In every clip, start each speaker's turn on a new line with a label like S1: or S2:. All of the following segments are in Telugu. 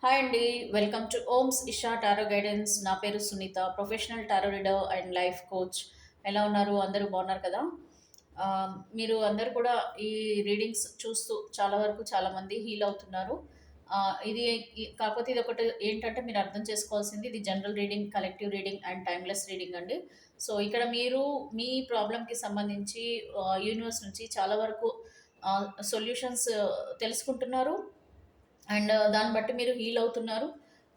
S1: హాయ్ అండి. వెల్కమ్ టు ఓమ్స్ ఇషా టారో గైడెన్స్. నా పేరు Sunitha, professional tarot reader and life coach. ఎలా ఉన్నారు? అందరూ బాగున్నారు కదా? మీరు అందరూ కూడా ఈ రీడింగ్స్ చూస్తూ చాలా వరకు చాలామంది హీల్ అవుతున్నారు. ఇది కాకపోతే ఇది ఒకటి ఏంటంటే మీరు అర్థం చేసుకోవాల్సింది, ఇది general reading, collective reading and timeless reading అండి. సో ఇక్కడ మీరు మీ ప్రాబ్లమ్కి సంబంధించి యూనివర్స్ నుంచి చాలా వరకు సొల్యూషన్స్ తెలుసుకుంటున్నారు. అండ్ దాన్ని బట్టి మీరు హీల్ అవుతున్నారు.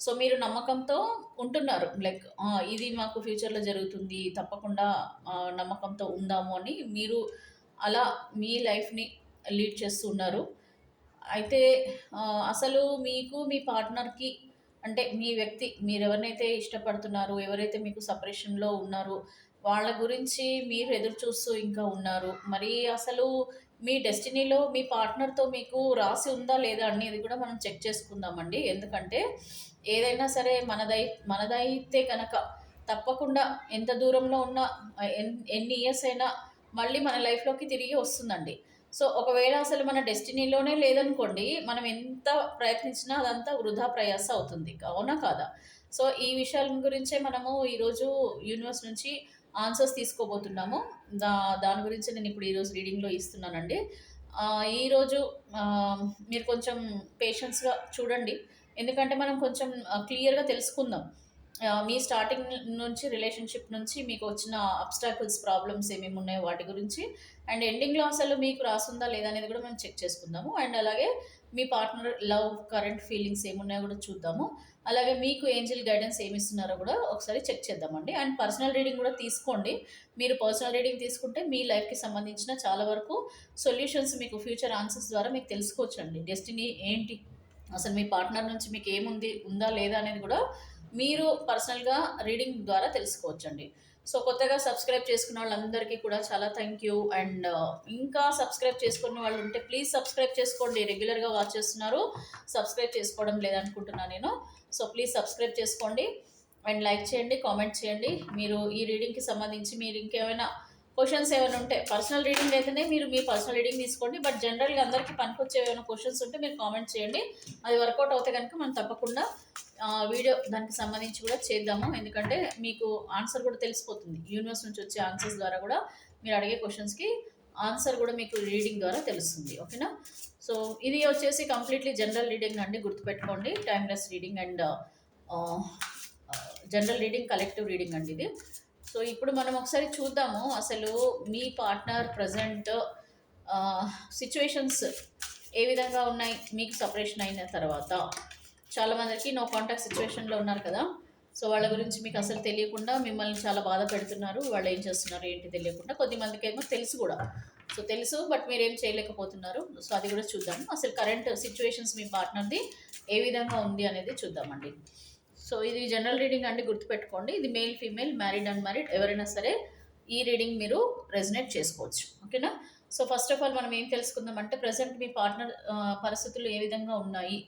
S1: సో మీరు నమ్మకంతో ఉంటున్నారు. లైక్ ఇది మాకు ఫ్యూచర్లో జరుగుతుంది తప్పకుండా, నమ్మకంతో ఉందాము అని మీరు అలా మీ లైఫ్ని లీడ్ చేస్తూ ఉన్నారు. అయితే ఆ, అసలు మీకు మీ పార్ట్నర్కి, అంటే మీ వ్యక్తి, మీరు ఎవరినైతే ఇష్టపడుతున్నారో, ఎవరైతే మీకు సపరేషన్లో ఉన్నారో వాళ్ళ గురించి మీరు ఎదురు చూస్తూ ఇంకా ఉన్నారు. మరి అసలు మీ డెస్టినీలో మీ పార్ట్నర్తో మీకు రాసి ఉందా లేదా అనేది కూడా మనం చెక్ చేసుకుందామండి. ఎందుకంటే ఏదైనా సరే మనదైతే కనుక తప్పకుండా ఎంత దూరంలో ఉన్నా, ఎన్ని ఇయర్స్ అయినా మళ్ళీ మన లైఫ్లోకి తిరిగి వస్తుందండి. సో ఒకవేళ అసలు మన డెస్టినీలోనే లేదనుకోండి, మనం ఎంత ప్రయత్నించినా అదంతా వృధా ప్రయాస అవుతుంది. అవునా కాదా? సో ఈ విషయాల గురించే మనము ఈరోజు యూనివర్స్ నుంచి ఆన్సర్స్ తీసుకోబోతున్నాము. దాని గురించి నేను ఇప్పుడు ఈరోజు రీడింగ్లో ఇస్తున్నానండి. ఈరోజు మీరు కొంచెం పేషెన్స్గా చూడండి. ఎందుకంటే మనం కొంచెం క్లియర్గా తెలుసుకుందాం. మీ స్టార్టింగ్ నుంచి, రిలేషన్షిప్ నుంచి మీకు వచ్చిన అబ్స్టాకిల్స్, ప్రాబ్లమ్స్ ఏమేమి ఉన్నాయో వాటి గురించి, అండ్ ఎండింగ్లో అసలు మీకు రాసుందా లేదా అనేది కూడా మనం చెక్ చేసుకుందాము. అండ్ అలాగే మీ పార్ట్నర్ లవ్, కరెంట్ ఫీలింగ్స్ ఏమున్నాయో కూడా చూద్దాము. అలాగే మీకు ఏంజిల్ గైడెన్స్ ఏమి ఇస్తున్నారో కూడా ఒకసారి చెక్ చేద్దామండి. అండ్ పర్సనల్ రీడింగ్ కూడా తీసుకోండి. మీరు పర్సనల్ రీడింగ్ తీసుకుంటే మీ లైఫ్కి సంబంధించిన చాలా వరకు సొల్యూషన్స్ మీకు ఫ్యూచర్ ఆన్సర్స్ ద్వారా మీకు తెలుసుకోవచ్చండి. డెస్టినీ ఏంటి, అసలు మీ పార్ట్నర్ నుంచి మీకు ఏముంది, ఉందా లేదా అనేది కూడా మీరు పర్సనల్గా రీడింగ్ ద్వారా తెలుసుకోవచ్చండి. సో కొత్తగా సబ్స్క్రైబ్ చేసుకున్న వాళ్ళందరికీ కూడా చాలా థ్యాంక్ యూ. అండ్ ఇంకా సబ్స్క్రైబ్ చేసుకున్న వాళ్ళు ఉంటే ప్లీజ్ సబ్స్క్రైబ్ చేసుకోండి. రెగ్యులర్గా వాచ్ చేస్తున్నారు, సబ్స్క్రైబ్ చేసుకోవడం లేదనుకుంటున్నాను నేను. సో ప్లీజ్ సబ్స్క్రైబ్ చేసుకోండి అండ్ లైక్ చేయండి, కామెంట్ చేయండి. మీరు ఈ రీడింగ్కి సంబంధించి మీరు ఇంకేమైనా క్వశ్చన్స్ ఏమైనా ఉంటే, పర్సనల్ రీడింగ్ అయితేనే మీరు మీ పర్సనల్ రీడింగ్ తీసుకోండి. బట్ జనరల్గా అందరికీ పనికొచ్చే ఏమైనా క్వశ్చన్స్ ఉంటే మీరు కామెంట్ చేయండి. అది వర్కౌట్ అవుతే కనుక మనం తప్పకుండా వీడియో దానికి సంబంధించి కూడా చేద్దాము. ఎందుకంటే మీకు ఆన్సర్ కూడా తెలిసిపోతుంది. యూనివర్స్ నుంచి వచ్చే ఆన్సర్స్ ద్వారా కూడా మీరు అడిగే క్వశ్చన్స్కి ఆన్సర్ కూడా మీకు రీడింగ్ ద్వారా తెలుస్తుంది. ఓకేనా? సో ఇది వచ్చేసి కంప్లీట్లీ జనరల్ రీడింగ్ అండి, గుర్తుపెట్టుకోండి. Timeless reading and general reading, collective reading అండి ఇది. సో ఇప్పుడు మనం ఒకసారి చూద్దాము అసలు మీ పార్ట్నర్ ప్రజెంట్ సిచ్యువేషన్స్ ఏ విధంగా ఉన్నాయి మీకు సపరేషన్ అయిన తర్వాత. చాలామందికి నో కాంటాక్ట్ సిచ్యువేషన్లో ఉన్నారు కదా. సో వాళ్ళ గురించి మీకు అసలు తెలియకుండా మిమ్మల్ని చాలా బాధ పెడుతున్నారు. వాళ్ళు ఏం చేస్తున్నారు ఏంటి తెలియకుండా. కొద్దిమందికి ఏమో తెలుసు కూడా. సో తెలుసు బట్ మీరేం చేయలేకపోతున్నారు. సో అది కూడా చూద్దాము. అసలు కరెంట్ సిచ్యువేషన్స్ మీ పార్ట్నర్ది ఏ విధంగా ఉంది అనేది చూద్దామండి. సో ఇది జనరల్ రీడింగ్ అండి, గుర్తుపెట్టుకోండి. ఇది మేల్, ఫీమేల్, మ్యారీడ్, అన్మ్యారీడ్ ఎవరైనా సరే ఈ రీడింగ్ మీరు రెజనేట్ చేసుకోవచ్చు. ఓకేనా? సో ఫస్ట్ ఆఫ్ ఆల్ మనం ఏం తెలుసుకుందాం అంటే, ప్రజెంట్ మీ పార్ట్నర్ పరిస్థితులు ఏ విధంగా ఉన్నాయి.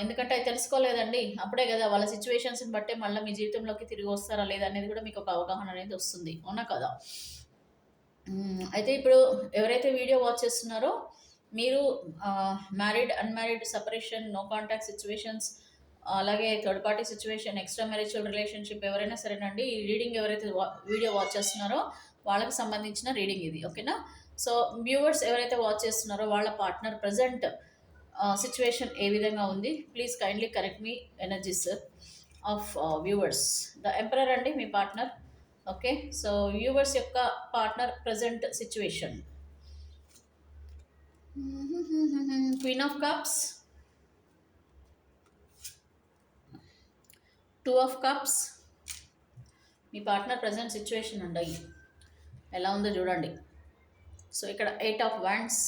S1: ఎందుకంటే అది తెలుసుకోలేదండి, అప్పుడే కదా వాళ్ళ సిచ్యువేషన్స్ని బట్టే మళ్ళీ మీ జీవితంలోకి తిరిగి వస్తారా లేదా అనేది కూడా మీకు ఒక అవగాహన అనేది వస్తుంది. అవునా కదా? అయితే ఇప్పుడు ఎవరైతే వీడియో వాచ్ చేస్తున్నారో మీరు married, unmarried, separation, no contact situations, అలాగే third party situation, extra marital relationship ఎవరైనా సరేనండి, ఈ రీడింగ్ ఎవరైతే వీడియో వాచ్ చేస్తున్నారో వాళ్ళకి సంబంధించిన రీడింగ్ ఇది. ఓకేనా? సో వ్యూవర్స్ ఎవరైతే వాచ్ చేస్తున్నారో వాళ్ళ పార్ట్నర్ ప్రజెంట్ సిచ్యువేషన్ ఏ విధంగా ఉంది, please kindly correct me energies of viewers. The emperor అండి మీ పార్ట్నర్. ఓకే, సో వ్యూవర్స్ యొక్క partner present situation. Queen of cups, two of cups. Me partner present situation అండి ఎలా ఉందో చూడండి. సో ఇక్కడ eight of wands,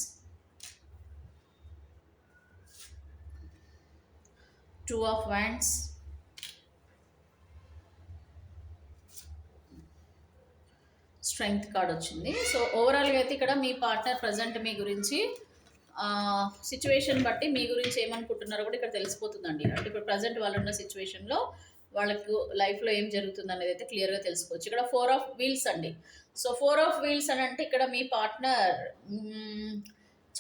S1: two of wands, strength card వచ్చింది. సో ఓవరాల్గా అయితే ఇక్కడ మీ పార్ట్నర్ ప్రజెంట్ మీ గురించి సిచ్యువేషన్ బట్టి మీ గురించి ఏమనుకుంటున్నారో కూడా ఇక్కడ తెలిసిపోతుందండి. అంటే ఇప్పుడు ప్రజెంట్ వాళ్ళు ఉన్న సిచ్యువేషన్లో వాళ్ళకు లైఫ్లో ఏం జరుగుతుంది అనేది అయితే క్లియర్గా తెలుసుకోవచ్చు. ఇక్కడ ఫోర్ ఆఫ్ వీల్స్ అండి. సో ఫోర్ ఆఫ్ వీల్స్ అని అంటే ఇక్కడ మీ పార్ట్నర్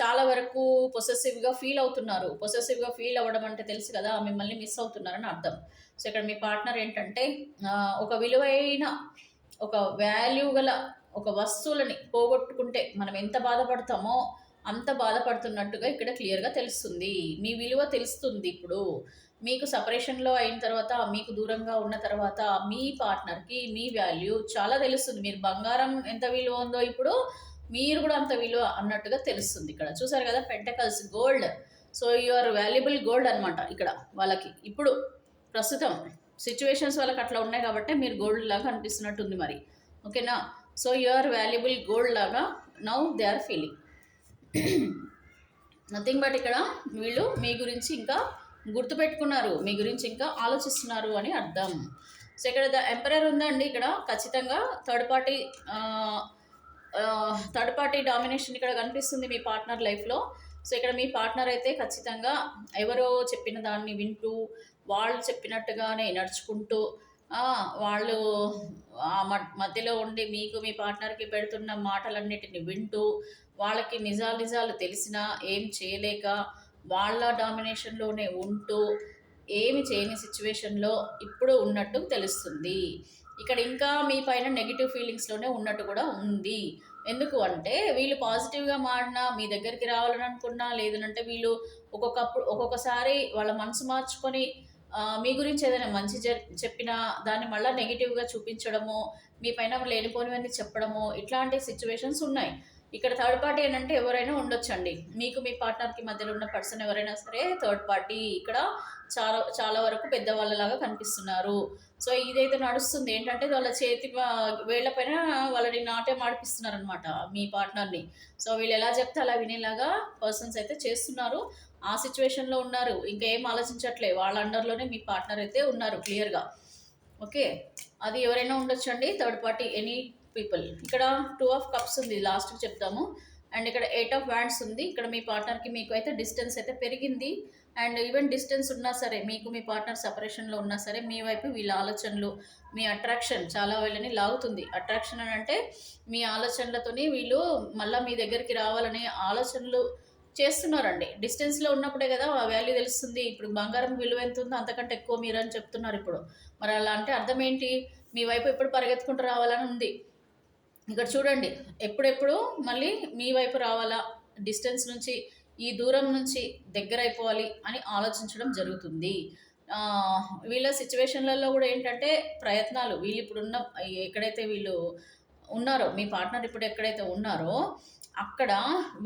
S1: చాలా వరకు పొసెసివ్గా ఫీల్ అవుతున్నారు. పొసెసివ్గా ఫీల్ అవ్వడం అంటే తెలుసు కదా, మిమ్మల్ని మిస్ అవుతున్నారని అర్థం. సో ఇక్కడ మీ పార్ట్నర్ ఏంటంటే ఒక విలువైన, ఒక వాల్యూ గల ఒక వస్తువులని పోగొట్టుకుంటే మనం ఎంత బాధపడతామో అంత బాధపడుతున్నట్టుగా ఇక్కడ క్లియర్గా తెలుస్తుంది. మీ విలువ తెలుస్తుంది ఇప్పుడు. మీకు సపరేషన్లో అయిన తర్వాత, మీకు దూరంగా ఉన్న తర్వాత మీ పార్ట్నర్కి మీ వాల్యూ చాలా తెలుస్తుంది. మీరు బంగారం ఎంత విలువ ఉందో ఇప్పుడు మీరు కూడా అంత విలువ అన్నట్టుగా తెలుస్తుంది. ఇక్కడ చూసారు కదా, pentacles gold. So you are valuable gold అనమాట ఇక్కడ వాళ్ళకి. ఇప్పుడు ప్రస్తుతం సిచ్యువేషన్స్ వాళ్ళకి అట్లా ఉన్నాయి కాబట్టి మీరు గోల్డ్ లాగా అనిపిస్తున్నట్టుంది మరి. ఓకేనా? So you are valuable gold లాగా now they are feeling. Nothing but ఇక్కడ వీళ్ళు మీ గురించి ఇంకా గుర్తుపెట్టుకున్నారు, మీ గురించి ఇంకా ఆలోచిస్తున్నారు అని అర్థం. సో ఇక్కడ ద ఎంపరర్ ఉందండి. ఇక్కడ ఖచ్చితంగా థర్డ్ పార్టీ డామినేషన్ ఇక్కడ కనిపిస్తుంది మీ పార్ట్నర్ లైఫ్లో. సో ఇక్కడ మీ పార్ట్నర్ అయితే ఖచ్చితంగా ఎవరో చెప్పిన దాన్ని వింటూ, వాళ్ళు చెప్పినట్టుగానే నడుచుకుంటూ, వాళ్ళు మధ్యలో ఉండి మీకు మీ పార్ట్నర్కి పెడుతున్న మాటలన్నిటిని వింటూ, వాళ్ళకి నిజాలు తెలిసినా ఏం చేయలేక వాళ్ళ డామినేషన్లోనే ఉంటూ ఏమి చేయని సిచ్యువేషన్లో ఇప్పుడు ఉన్నట్టు తెలుస్తుంది. ఇక్కడ ఇంకా మీ పైన నెగిటివ్ ఫీలింగ్స్లోనే ఉన్నట్టు కూడా ఉంది. ఎందుకు అంటే వీళ్ళు పాజిటివ్గా మాడినా, మీ దగ్గరికి రావాలని అనుకున్నా, లేదంటే వీళ్ళు ఒక్కొక్కసారి వాళ్ళ మనసు మార్చుకొని మీ గురించి ఏదైనా మంచి చెప్పినా దాన్ని మళ్ళీ నెగిటివ్గా చూపించడము, మీ పైన లేనిపోనివన్నీ చెప్పడము, ఇట్లాంటి సిచ్యువేషన్స్ ఉన్నాయి. ఇక్కడ థర్డ్ పార్టీ ఏంటంటే ఎవరైనా ఉండొచ్చండి. మీకు మీ పార్ట్నర్కి మధ్యలో ఉన్న పర్సన్ ఎవరైనా సరే థర్డ్ పార్టీ ఇక్కడ చాలా చాలా వరకు పెద్దవాళ్ళలాగా కనిపిస్తున్నారు. సో ఇదైతే నడుస్తుంది ఏంటంటే వాళ్ళ చేతి వేళ్ల పైన వాళ్ళని నాట్యం ఆడిపిస్తున్నారు అనమాట మీ పార్ట్నర్ని. సో వీళ్ళు ఎలా చెప్తే అలా వినేలాగా పర్సన్స్ అయితే చేస్తున్నారు. ఆ సిచ్యువేషన్లో ఉన్నారు, ఇంకా ఏం ఆలోచించట్లే. వాళ్ళ అండర్లోనే మీ పార్ట్నర్ అయితే ఉన్నారు క్లియర్గా. ఓకే, అది ఎవరైనా ఉండొచ్చు అండి, థర్డ్ పార్టీ, ఎనీ పీపుల్. ఇక్కడ 2 ఆఫ్ కప్స్ ఉంది, లాస్ట్కి చెప్తాము. అండ్ ఇక్కడ 8 ఆఫ్ వ్యాండ్స్ ఉంది. ఇక్కడ మీ పార్ట్నర్కి మీకు అయితే డిస్టెన్స్ అయితే పెరిగింది. అండ్ ఈవెన్ డిస్టెన్స్ ఉన్నా సరే, మీకు మీ పార్ట్నర్ సపరేషన్లో ఉన్నా సరే, మీ వైపు వీళ్ళ ఆలోచనలు, మీ అట్రాక్షన్ చాలా వీళ్ళని లాగుతుంది. అట్రాక్షన్ అని అంటే మీ ఆలోచనలతోని వీళ్ళు మళ్ళీ మీ దగ్గరికి రావాలనే ఆలోచనలు చేస్తున్నారండి. డిస్టెన్స్లో ఉన్నప్పుడే కదా ఆ వాల్యూ తెలుస్తుంది. ఇప్పుడు బంగారం విలువ ఎంత ఉందో అంతకంటే ఎక్కువ మీరు అని చెప్తున్నారు ఇప్పుడు. మరి అలా అంటే అర్థం ఏంటి? మీ వైపు ఎప్పుడు పరిగెత్తుకుంటూ రావాలని ఉంది. ఇక్కడ చూడండి, ఎప్పుడెప్పుడు మళ్ళీ మీ వైపు రావాలా, డిస్టెన్స్ నుంచి, ఈ దూరం నుంచి దగ్గర అయిపోవాలి అని ఆలోచించడం జరుగుతుంది. వీళ్ళ సిచ్యువేషన్లలో కూడా ఏంటంటే ప్రయత్నాలు, వీళ్ళు ఇప్పుడున్న ఎక్కడైతే వీళ్ళు ఉన్నారో, మీ పార్ట్నర్ ఇప్పుడు ఎక్కడైతే ఉన్నారో అక్కడ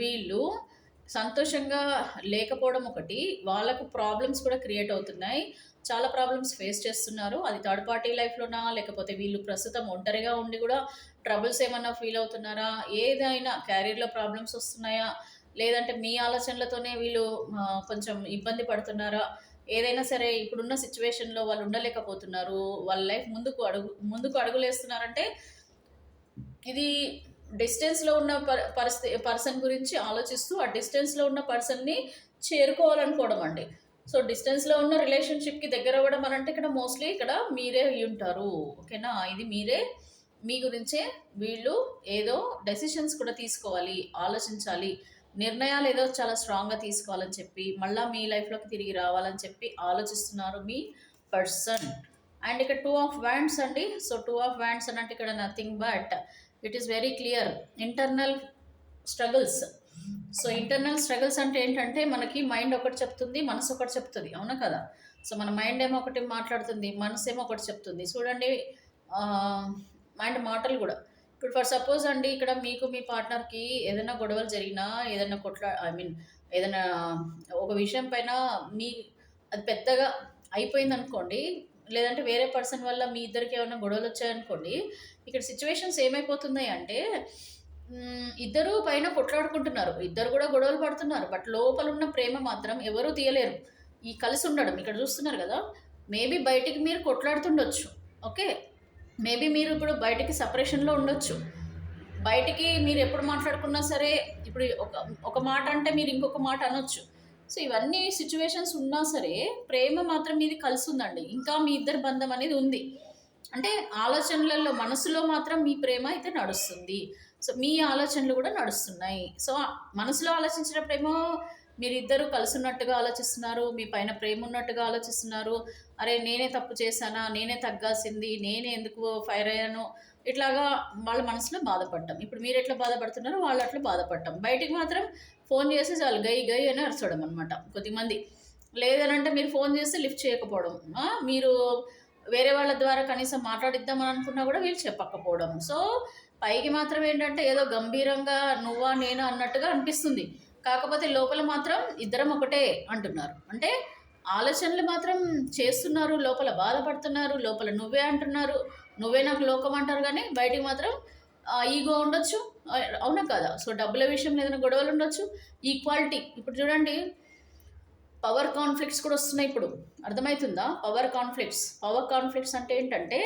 S1: వీళ్ళు సంతోషంగా లేకపోవడం ఒకటి, వాళ్ళకు ప్రాబ్లమ్స్ కూడా క్రియేట్ అవుతున్నాయి. చాలా ప్రాబ్లమ్స్ ఫేస్ చేస్తున్నారు. అది థర్డ్ పార్టీ లైఫ్లోనా, లేకపోతే వీళ్ళు ప్రస్తుతం ఒంటరిగా ఉండి కూడా ట్రబుల్స్ ఏమన్నా ఫీల్ అవుతున్నారా, ఏదైనా క్యారియర్లో ప్రాబ్లమ్స్ వస్తున్నాయా, లేదంటే మీ ఆలోచనలతోనే వీళ్ళు కొంచెం ఇబ్బంది పడుతున్నారా, ఏదైనా సరే ఇప్పుడున్న సిచ్యువేషన్లో వాళ్ళు ఉండలేకపోతున్నారు, వాళ్ళ లైఫ్ ముందుకు అడుగులేస్తున్నారంటే ఇది డిస్టెన్స్లో ఉన్న పర్సన్ గురించి ఆలోచిస్తూ ఆ డిస్టెన్స్లో ఉన్న పర్సన్ని చేరుకోవాలనుకోవడం అండి. సో డిస్టెన్స్లో ఉన్న రిలేషన్షిప్కి దగ్గర అవ్వడం అని అంటే ఇక్కడ మోస్ట్లీ ఇక్కడ మీరే అయ్యి ఉంటారు. ఓకేనా? ఇది మీరే, మీ గురించే వీళ్ళు ఏదో డెసిషన్స్ కూడా తీసుకోవాలి, ఆలోచించాలి, నిర్ణయాలు ఏదో చాలా స్ట్రాంగ్గా తీసుకోవాలని చెప్పి మళ్ళీ మీ లైఫ్లోకి తిరిగి రావాలని చెప్పి ఆలోచిస్తున్నారు మీ పర్సన్. అండ్ ఇక్కడ 2 ఆఫ్ వ్యాండ్స్ అండి. సో 2 ఆఫ్ వ్యాండ్స్ అని అంటే ఇక్కడ nothing but it is very clear, internal struggles. So internal struggles అంటే ఏంటంటే మనకి మైండ్ ఒకటి చెప్తుంది, మనసు ఒకటి చెప్తుంది, అవునా కదా? సో మన మైండ్ ఏమో ఒకటి మాట్లాడుతుంది, మనసు ఏమో ఒకటి చెప్తుంది. చూడండి, మైండ్ మాటలు కూడా. ఇప్పుడు ఫర్ సపోజ్ అండి, ఇక్కడ మీకు మీ పార్ట్నర్కి ఏదైనా గొడవలు జరిగినా, ఏదైనా ఏదైనా ఒక విషయం పైన అది పెద్దగా అయిపోయింది అనుకోండి, లేదంటే వేరే పర్సన్ వల్ల మీ ఇద్దరికి ఏమైనా గొడవలు వచ్చాయనుకోండి, ఇక్కడ సిచ్యువేషన్స్ ఏమైపోతున్నాయి అంటే ఇద్దరు పైన కొట్లాడుకుంటున్నారు, ఇద్దరు కూడా గొడవలు పడుతున్నారు, బట్ లోపల ఉన్న ప్రేమ మాత్రం ఎవరూ తీయలేరు. ఈ కలిసి ఉండడం ఇక్కడ చూస్తున్నారు కదా, మేబీ బయటికి మీరు కొట్లాడుతుండొచ్చు, ఓకే, మేబీ మీరు ఇప్పుడు బయటికి సపరేషన్లో ఉండొచ్చు, బయటికి మీరు ఎప్పుడు మాట్లాడుకున్నా సరే ఇప్పుడు ఒక మాట అంటే మీరు ఇంకొక మాట అనొచ్చు. సో ఇవన్నీ సిచ్యువేషన్స్ ఉన్నా సరే ప్రేమ మాత్రం మీది కలిసి ఉందండి, ఇంకా మీ ఇద్దరి బంధం అనేది ఉంది. అంటే ఆలోచనలలో, మనసులో మాత్రం మీ ప్రేమ అయితే నడుస్తుంది. సో మీ ఆలోచనలు కూడా నడుస్తున్నాయి. సో మనసులో ఆలోచించినప్పుడేమో మీరిద్దరూ కలిసున్నట్టుగా ఆలోచిస్తున్నారు. మీ పైన ప్రేమ ఉన్నట్టుగా ఆలోచిస్తున్నారు. అరే! నేనే తప్పు చేశానా? నేనే తగ్గాల్సింది. నేనే ఎందుకు ఫైర్ అయ్యాను? ఇట్లాగా వాళ్ళ మనసులో బాధపడ్డం. ఇప్పుడు మీరెట్లా బాధపడుతున్నారో వాళ్ళు అట్లా బాధపడటం. బయటికి మాత్రం ఫోన్ చేసి చాలు గై గై అని అరచడం అనమాట కొద్దిమంది. లేదనంటే మీరు ఫోన్ చేస్తే లిఫ్ట్ చేయకపోవడం. మీరు వేరే వాళ్ళ ద్వారా కనీసం మాట్లాడిద్దామని అనుకున్నా కూడా వీళ్ళు చెప్పకపోవడం. సో పైకి మాత్రం ఏంటంటే ఏదో గంభీరంగా నువ్వా నేనా అన్నట్టుగా అనిపిస్తుంది. కాకపోతే లోపల మాత్రం ఇద్దరం ఒకటే అంటున్నారు. అంటే ఆలోచనలు మాత్రం చేస్తున్నారు, లోపల బాధపడుతున్నారు, లోపల నువ్వే అంటున్నారు, నువ్వే నాకు లోకం అంటారు, కానీ బయటికి మాత్రం ఈగో ఉండొచ్చు. అవునా కదా? సో డబ్బుల విషయంలో ఏదైనా గొడవలు ఉండొచ్చు. ఈక్వాలిటీ ఇప్పుడు చూడండి, పవర్ కాన్ఫ్లిక్ట్స్ కూడా వస్తున్నాయి ఇప్పుడు. అర్థమవుతుందా? పవర్ కాన్ఫ్లిక్ట్స్ అంటే ఏంటంటే,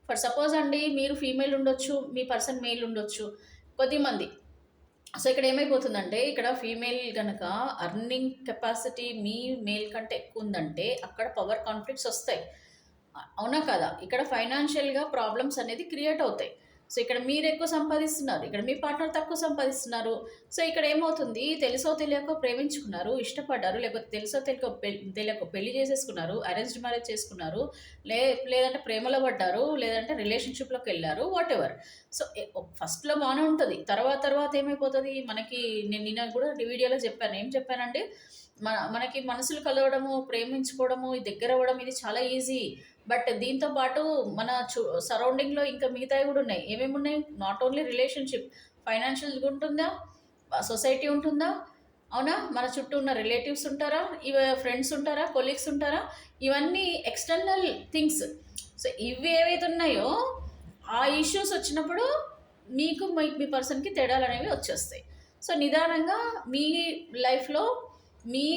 S1: ఫర్ సపోజ్ అండి, మీరు ఫీమేల్ ఉండొచ్చు, మీ పర్సన్ మేల్ ఉండొచ్చు కొద్దిమంది. సో ఇక్కడ ఏమైపోతుందంటే, ఇక్కడ ఫీమేల్ కనుక అర్నింగ్ కెపాసిటీ మీ మేల్ కంటే ఎక్కువ ఉందంటే అక్కడ పవర్ కాన్ఫ్లిక్ట్స్ వస్తాయి. అవునా కదా? ఇక్కడ ఫైనాన్షియల్గా ప్రాబ్లమ్స్ అనేది క్రియేట్ అవుతాయి. సో ఇక్కడ మీరు ఎక్కువ సంపాదిస్తున్నారు, ఇక్కడ మీ పార్ట్నర్ తక్కువ సంపాదిస్తున్నారు. సో ఇక్కడ ఏమవుతుంది, తెలుసో తెలియకో ప్రేమించుకున్నారు, ఇష్టపడ్డారు, లేకపోతే తెలుసో తెలియకో పెళ్లి చేసేసుకున్నారు, అరేంజ్డ్ మ్యారేజ్ చేసుకున్నారు, లేదంటే ప్రేమలో పడ్డారు, లేదంటే రిలేషన్షిప్లోకి వెళ్ళారు, వాట్ ఎవర్. సో ఫస్ట్లో బాగానే ఉంటుంది, తర్వాత ఏమైపోతుంది మనకి. నేను నిన్న కూడా వీడియోలో చెప్పాను, ఏం చెప్పానంటే, మనకి మనసులు కలవడము, ప్రేమించుకోవడము, దగ్గర అవ్వడం ఇది చాలా ఈజీ. బట్ దీంతో పాటు మన సరౌండింగ్లో ఇంకా మిగతావి కూడా ఉన్నాయి. ఏమేమి ఉన్నాయి? నాట్ ఓన్లీ రిలేషన్షిప్, ఫైనాన్షియల్ ఉంటుందా, సొసైటీ ఉంటుందా, అవునా, మన చుట్టూ ఉన్న రిలేటివ్స్ ఉంటారా, ఫ్రెండ్స్ ఉంటారా, కొలీగ్స్ ఉంటారా, ఇవన్నీ ఎక్స్టర్నల్ థింగ్స్. సో ఇవి ఏవైతే ఉన్నాయో ఆ ఇష్యూస్ వచ్చినప్పుడు మీకు మీ పర్సన్కి తేడాలు అనేవి వచ్చేస్తాయి. సో నిదానంగా మీ లైఫ్లో, మీ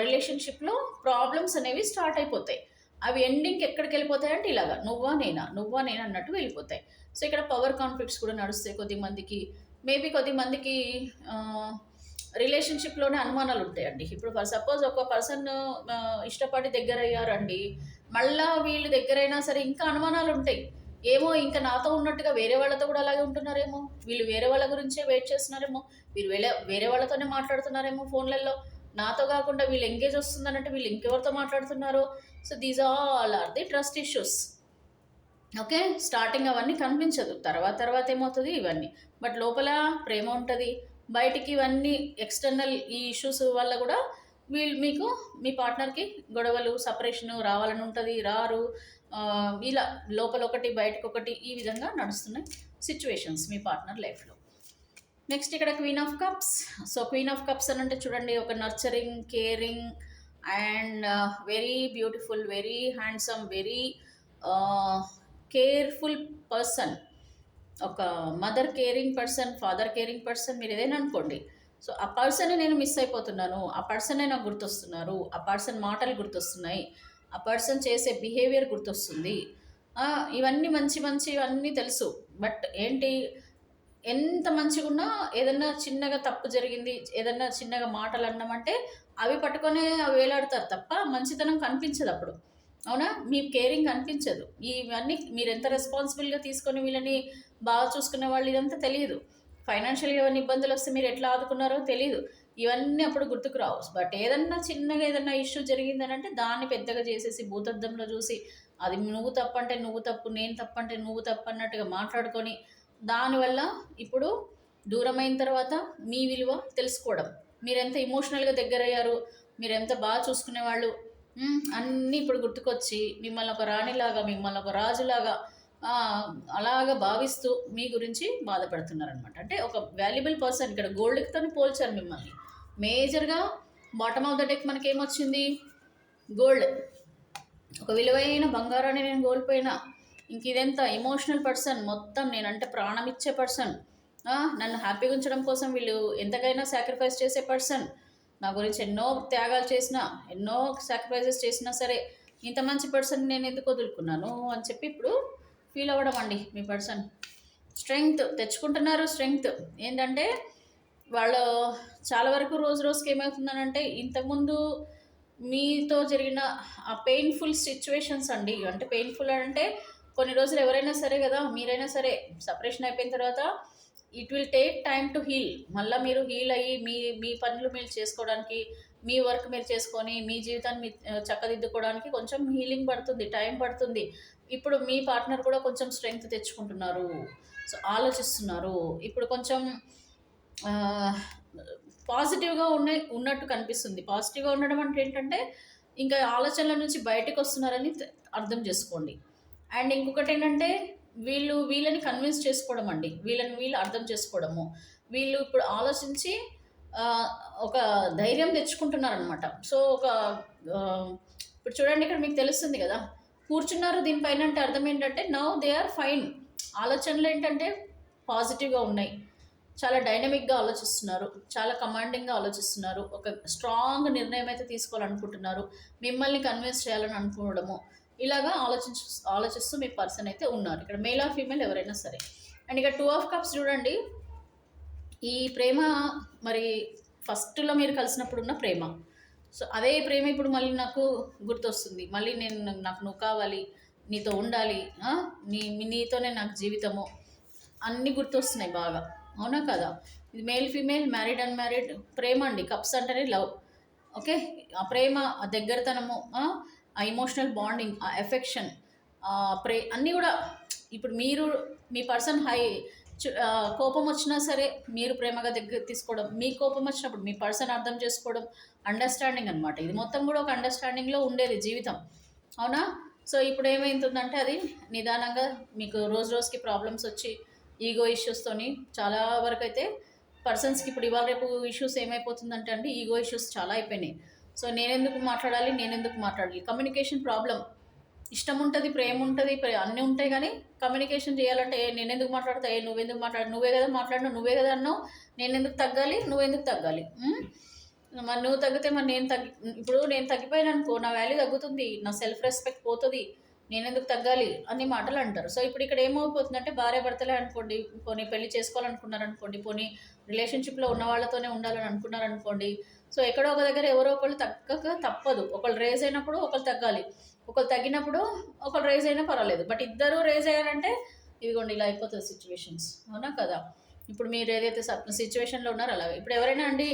S1: రిలేషన్షిప్లో ప్రాబ్లమ్స్ అనేవి స్టార్ట్ అయిపోతాయి. అవి ఎండింగ్కి ఎక్కడికి వెళ్ళిపోతాయి అంటే ఇలాగా నువ్వా నేనా అన్నట్టు వెళ్ళిపోతాయి. సో ఇక్కడ పవర్ కాన్ఫ్లిక్ట్స్ కూడా నడుస్తాయి కొద్దిమందికి. మేబీ కొద్దిమందికి రిలేషన్షిప్లోనే అనుమానాలు ఉంటాయండి. ఇప్పుడు ఫర్ సపోజ్ ఒక పర్సన్ ఇష్టపడి దగ్గర అయ్యారండి, మళ్ళా వీళ్ళు దగ్గరైనా సరే ఇంకా అనుమానాలు ఉంటాయి. ఏమో ఇంకా నాతో ఉన్నట్టుగా వేరే వాళ్ళతో కూడా అలాగే ఉంటున్నారేమో, వీళ్ళు వేరే వాళ్ళ గురించే వెయిట్ చేస్తున్నారేమో, వీళ్ళు వేరే వాళ్ళతోనే మాట్లాడుతున్నారేమో ఫోన్లలో, నాతో కాకుండా వీళ్ళు ఎంగేజ్ వస్తుందనంటే వీళ్ళు ఇంకెవరితో మాట్లాడుతున్నారో. So these all are the trust issues. Okay, starting అవన్నీ కనిపించదు, తర్వాత ఏమవుతుంది ఇవన్నీ. బట్ లోపల ప్రేమ ఉంటుంది, బయటికి ఇవన్నీ ఎక్స్టర్నల్ ఈ ఇష్యూస్ వల్ల కూడా మీకు మీ పార్ట్నర్కి గొడవలు, సపరేషన్ రావాలని ఉంటుంది, రారు. ఇలా లోపల ఒకటి బయటకు ఒకటి ఈ విధంగా నడుస్తున్నాయి సిచ్యువేషన్స్ మీ పార్ట్నర్ లైఫ్లో. నెక్స్ట్ ఇక్కడ queen of cups. So queen of cups అని అంటే చూడండి, ఒక nurturing, caring and very beautiful, very handsome, very careful person. ఒక mother caring person, father caring person, మీరు ఏదైనా అనుకోండి. సో ఆ పర్సనే నేను మిస్ అయిపోతున్నాను, ఆ పర్సనే నాకు గుర్తొస్తున్నారు, ఆ పర్సన్ మాటలు గుర్తొస్తున్నాయి, ఆ పర్సన్ చేసే బిహేవియర్ గుర్తొస్తుంది. ఇవన్నీ ఇవన్నీ తెలుసు. బట్ ఏంటి, ఎంత మంచిగా ఉన్నా ఏదన్నా చిన్నగా తప్పు జరిగింది, ఏదన్నా చిన్నగా మాటలు అన్నామంటే అవి పట్టుకొనే అవి వేలాడతారు తప్ప మంచితనం కనిపించదు అప్పుడు. అవునా, మీ కేరింగ్ కనిపించదు. ఇవన్నీ మీరు ఎంత రెస్పాన్సిబుల్గా తీసుకొని వీళ్ళని బాగా చూసుకునే వాళ్ళు ఇదంతా తెలియదు. ఫైనాన్షియల్గా ఏమైనా ఇబ్బందులు వస్తే మీరు ఎట్లా ఆదుకున్నారో తెలియదు. ఇవన్నీ అప్పుడు గుర్తుకు రావు. బట్ ఏదన్నా చిన్నగా ఏదన్నా ఇష్యూ జరిగిందని అంటే దాన్ని పెద్దగా చేసేసి భూతద్దంలో చూసి అది నువ్వు తప్పంటే నువ్వు తప్పు, నేను తప్పంటే నువ్వు తప్పు అన్నట్టుగా మాట్లాడుకొని దానివల్ల ఇప్పుడు దూరమైన తర్వాత మీ విలువ తెలుసుకోవడం, మీరెంత ఎమోషనల్గా దగ్గరయ్యారు, మీరెంత బాగా చూసుకునేవాళ్ళు, అన్నీ ఇప్పుడు గుర్తుకొచ్చి మిమ్మల్ని ఒక రాణిలాగా, మిమ్మల్ని ఒక రాజులాగా అలాగా భావిస్తూ మీ గురించి బాధపడుతున్నారనమాట. అంటే ఒక వాల్యుబుల్ పర్సన్, ఇక్కడ గోల్డ్తో పోల్చారు మిమ్మల్ని. మేజర్గా బాటమ్ ఆఫ్ ద డెక్ మనకి ఏమొచ్చింది, గోల్డ్. ఒక విలువైన బంగారాన్ని నేను కోల్పోయినా, ఇంక ఇదెంత ఎమోషనల్ పర్సన్, మొత్తం నేనంటే ప్రాణం ఇచ్చే పర్సన్, నన్ను హ్యాపీగా ఉంచడం కోసం వీళ్ళు ఎంతకైనా సాక్రిఫైస్ చేసే పర్సన్, నా గురించి ఎన్నో త్యాగాలు చేసినా, ఎన్నో సాక్రిఫైజెస్ చేసినా సరే ఇంత మంచి పర్సన్ నేను ఎందుకు వదులుకున్నాను అని చెప్పి ఇప్పుడు ఫీల్ అవ్వడం అండి మీ పర్సన్. స్ట్రెంగ్త్ తెచ్చుకుంటున్నారు. స్ట్రెంగ్త్ ఏంటంటే వాళ్ళు చాలా వరకు రోజుకి ఏమవుతుందనంటే, ఇంతకుముందు మీతో జరిగిన ఆ పెయిన్ఫుల్ సిచ్యువేషన్స్ అండి. అంటే పెయిన్ఫుల్ అంటే కొన్ని రోజులు ఎవరైనా సరే కదా, మీరైనా సరే సపరేషన్ అయిపోయిన తర్వాత it will take time to heal. మళ్ళీ మీరు హీల్ అయ్యి మీ మీ పనులు మీరు చేసుకోవడానికి, మీ వర్క్ మీరు చేసుకొని మీ జీవితాన్ని మీ చక్కదిద్దుకోవడానికి కొంచెం హీలింగ్ పడుతుంది, టైం పడుతుంది. ఇప్పుడు మీ పార్ట్నర్ కూడా కొంచెం స్ట్రెంగ్త్ తెచ్చుకుంటున్నారు, సో ఆలోచిస్తున్నారు. ఇప్పుడు కొంచెం పాజిటివ్గా ఉన్నట్టు కనిపిస్తుంది. పాజిటివ్గా ఉండడం అంటే ఏంటంటే ఇంకా ఆలోచనల నుంచి బయటకు వస్తున్నారని అర్థం చేసుకోండి. అండ్ ఇంకొకటి ఏంటంటే వీళ్ళని కన్విన్స్ చేసుకోవడం అండి, వీళ్ళు అర్థం చేసుకోవడము. వీళ్ళు ఇప్పుడు ఆలోచించి ఆ, ఒక ధైర్యం తెచ్చుకుంటున్నారనమాట. సో ఆ, ఇప్పుడు చూడండి, ఇక్కడ మీకు తెలుస్తుంది కదా, కూర్చున్నారు దీనిపైన అంటే అర్థం ఏంటంటే నౌ దే ఆర్ ఫైన్. ఆలోచనలు ఏంటంటే పాజిటివ్గా ఉన్నాయి, చాలా డైనమిక్గా ఆలోచిస్తున్నారు, చాలా కమాండింగ్గా ఆలోచిస్తున్నారు, ఒక స్ట్రాంగ్ నిర్ణయం అయితే తీసుకోవాలనుకుంటున్నారు, మిమ్మల్ని కన్విన్స్ చేయాలని అనుకోవడము. ఇలాగా ఆలోచిస్తూ మీ పర్సన్ అయితే ఉన్నారు ఇక్కడ, మేల్ ఆర్ ఫీమేల్ ఎవరైనా సరే. అండ్ ఇక 2 of Cups చూడండి, ఈ ప్రేమ మరి ఫస్ట్లో మీరు కలిసినప్పుడు ఉన్న ప్రేమ. సో అదే ప్రేమ ఇప్పుడు మళ్ళీ నాకు గుర్తొస్తుంది, మళ్ళీ నాకు నువ్వు కావాలి, నీతో ఉండాలి, నీతోనే నాకు జీవితము, అన్నీ గుర్తొస్తున్నాయి బాగా. అవునా కదా? ఇది మేల్ ఫీమేల్, మ్యారీడ్ అన్మ్యారీడ్ ప్రేమ అండి. కప్స్ అంటేనే లవ్. ఓకే, ఆ ప్రేమ, ఆ దగ్గరతనము, ఆ ఎమోషనల్ బాండింగ్, ఆ ఎఫెక్షన్, అన్నీ కూడా ఇప్పుడు మీరు మీ పర్సన్ కోపం వచ్చినా సరే మీరు ప్రేమగా దగ్గర తీసుకోవడం, మీ కోపం వచ్చినప్పుడు మీ పర్సన్ అర్థం చేసుకోవడం, అండర్స్టాండింగ్ అనమాట. ఇది మొత్తం కూడా ఒక అండర్స్టాండింగ్లో ఉండేది జీవితం. అవునా? సో ఇప్పుడు ఏమైతుందంటే అది నిదానంగా మీకు రోజు రోజుకి ప్రాబ్లమ్స్ వచ్చి ఈగో ఇష్యూస్తోని చాలా వరకు అయితే పర్సన్స్కి ఇప్పుడు ఇవాళ రేపు ఇష్యూస్ ఏమైపోతుందంటే అండి, ఈగో ఇష్యూస్ చాలా అయిపోయినాయి. సో నేనెందుకు మాట్లాడాలి, కమ్యూనికేషన్ ప్రాబ్లం. ఇష్టం ఉంటుంది, ప్రేమ ఉంటుంది, అన్నీ ఉంటాయి, కానీ కమ్యూనికేషన్ చేయాలంటే నేనెందుకు మాట్లాడతా, నువ్వెందుకు మాట్లాడు, నువ్వే కదా మాట్లాడినావు, నువ్వే కదా అన్నావు, నేనెందుకు తగ్గాలి, నువ్వెందుకు తగ్గాలి, మరి నువ్వు తగ్గితే మరి ఇప్పుడు నేను తగ్గిపోయాను అనుకో, నా వాల్యూ తగ్గుతుంది, నా సెల్ఫ్ రెస్పెక్ట్ పోతుంది, నేనెందుకు తగ్గాలి అన్ని మాటలు అంటారు. సో ఇప్పుడు ఇక్కడ ఏమైపోతుందంటే భార్య భర్తలే అనుకోండి, పోనీ పెళ్లి చేసుకోవాలనుకున్నారనుకోండి, పోనీ రిలేషన్షిప్లో ఉన్న వాళ్ళతోనే ఉండాలని అనుకున్నారనుకోండి, సో ఎక్కడో ఒక దగ్గర ఎవరో ఒకళ్ళు తగ్గక తప్పదు. ఒకళ్ళు రేజ్ అయినప్పుడు ఒకళ్ళు తగ్గాలి, ఒకళ్ళు తగ్గినప్పుడు ఒకళ్ళు రేజ్ అయినా పర్వాలేదు. బట్ ఇద్దరు రేజ్ అయ్యారంటే ఇదిగోండి ఇలా అయిపోతుంది సిచ్యువేషన్స్. అవునా కదా? ఇప్పుడు మీరు ఏదైతే సిచ్యువేషన్లో ఉన్నారో అలాగే ఇప్పుడు ఎవరైనా అండి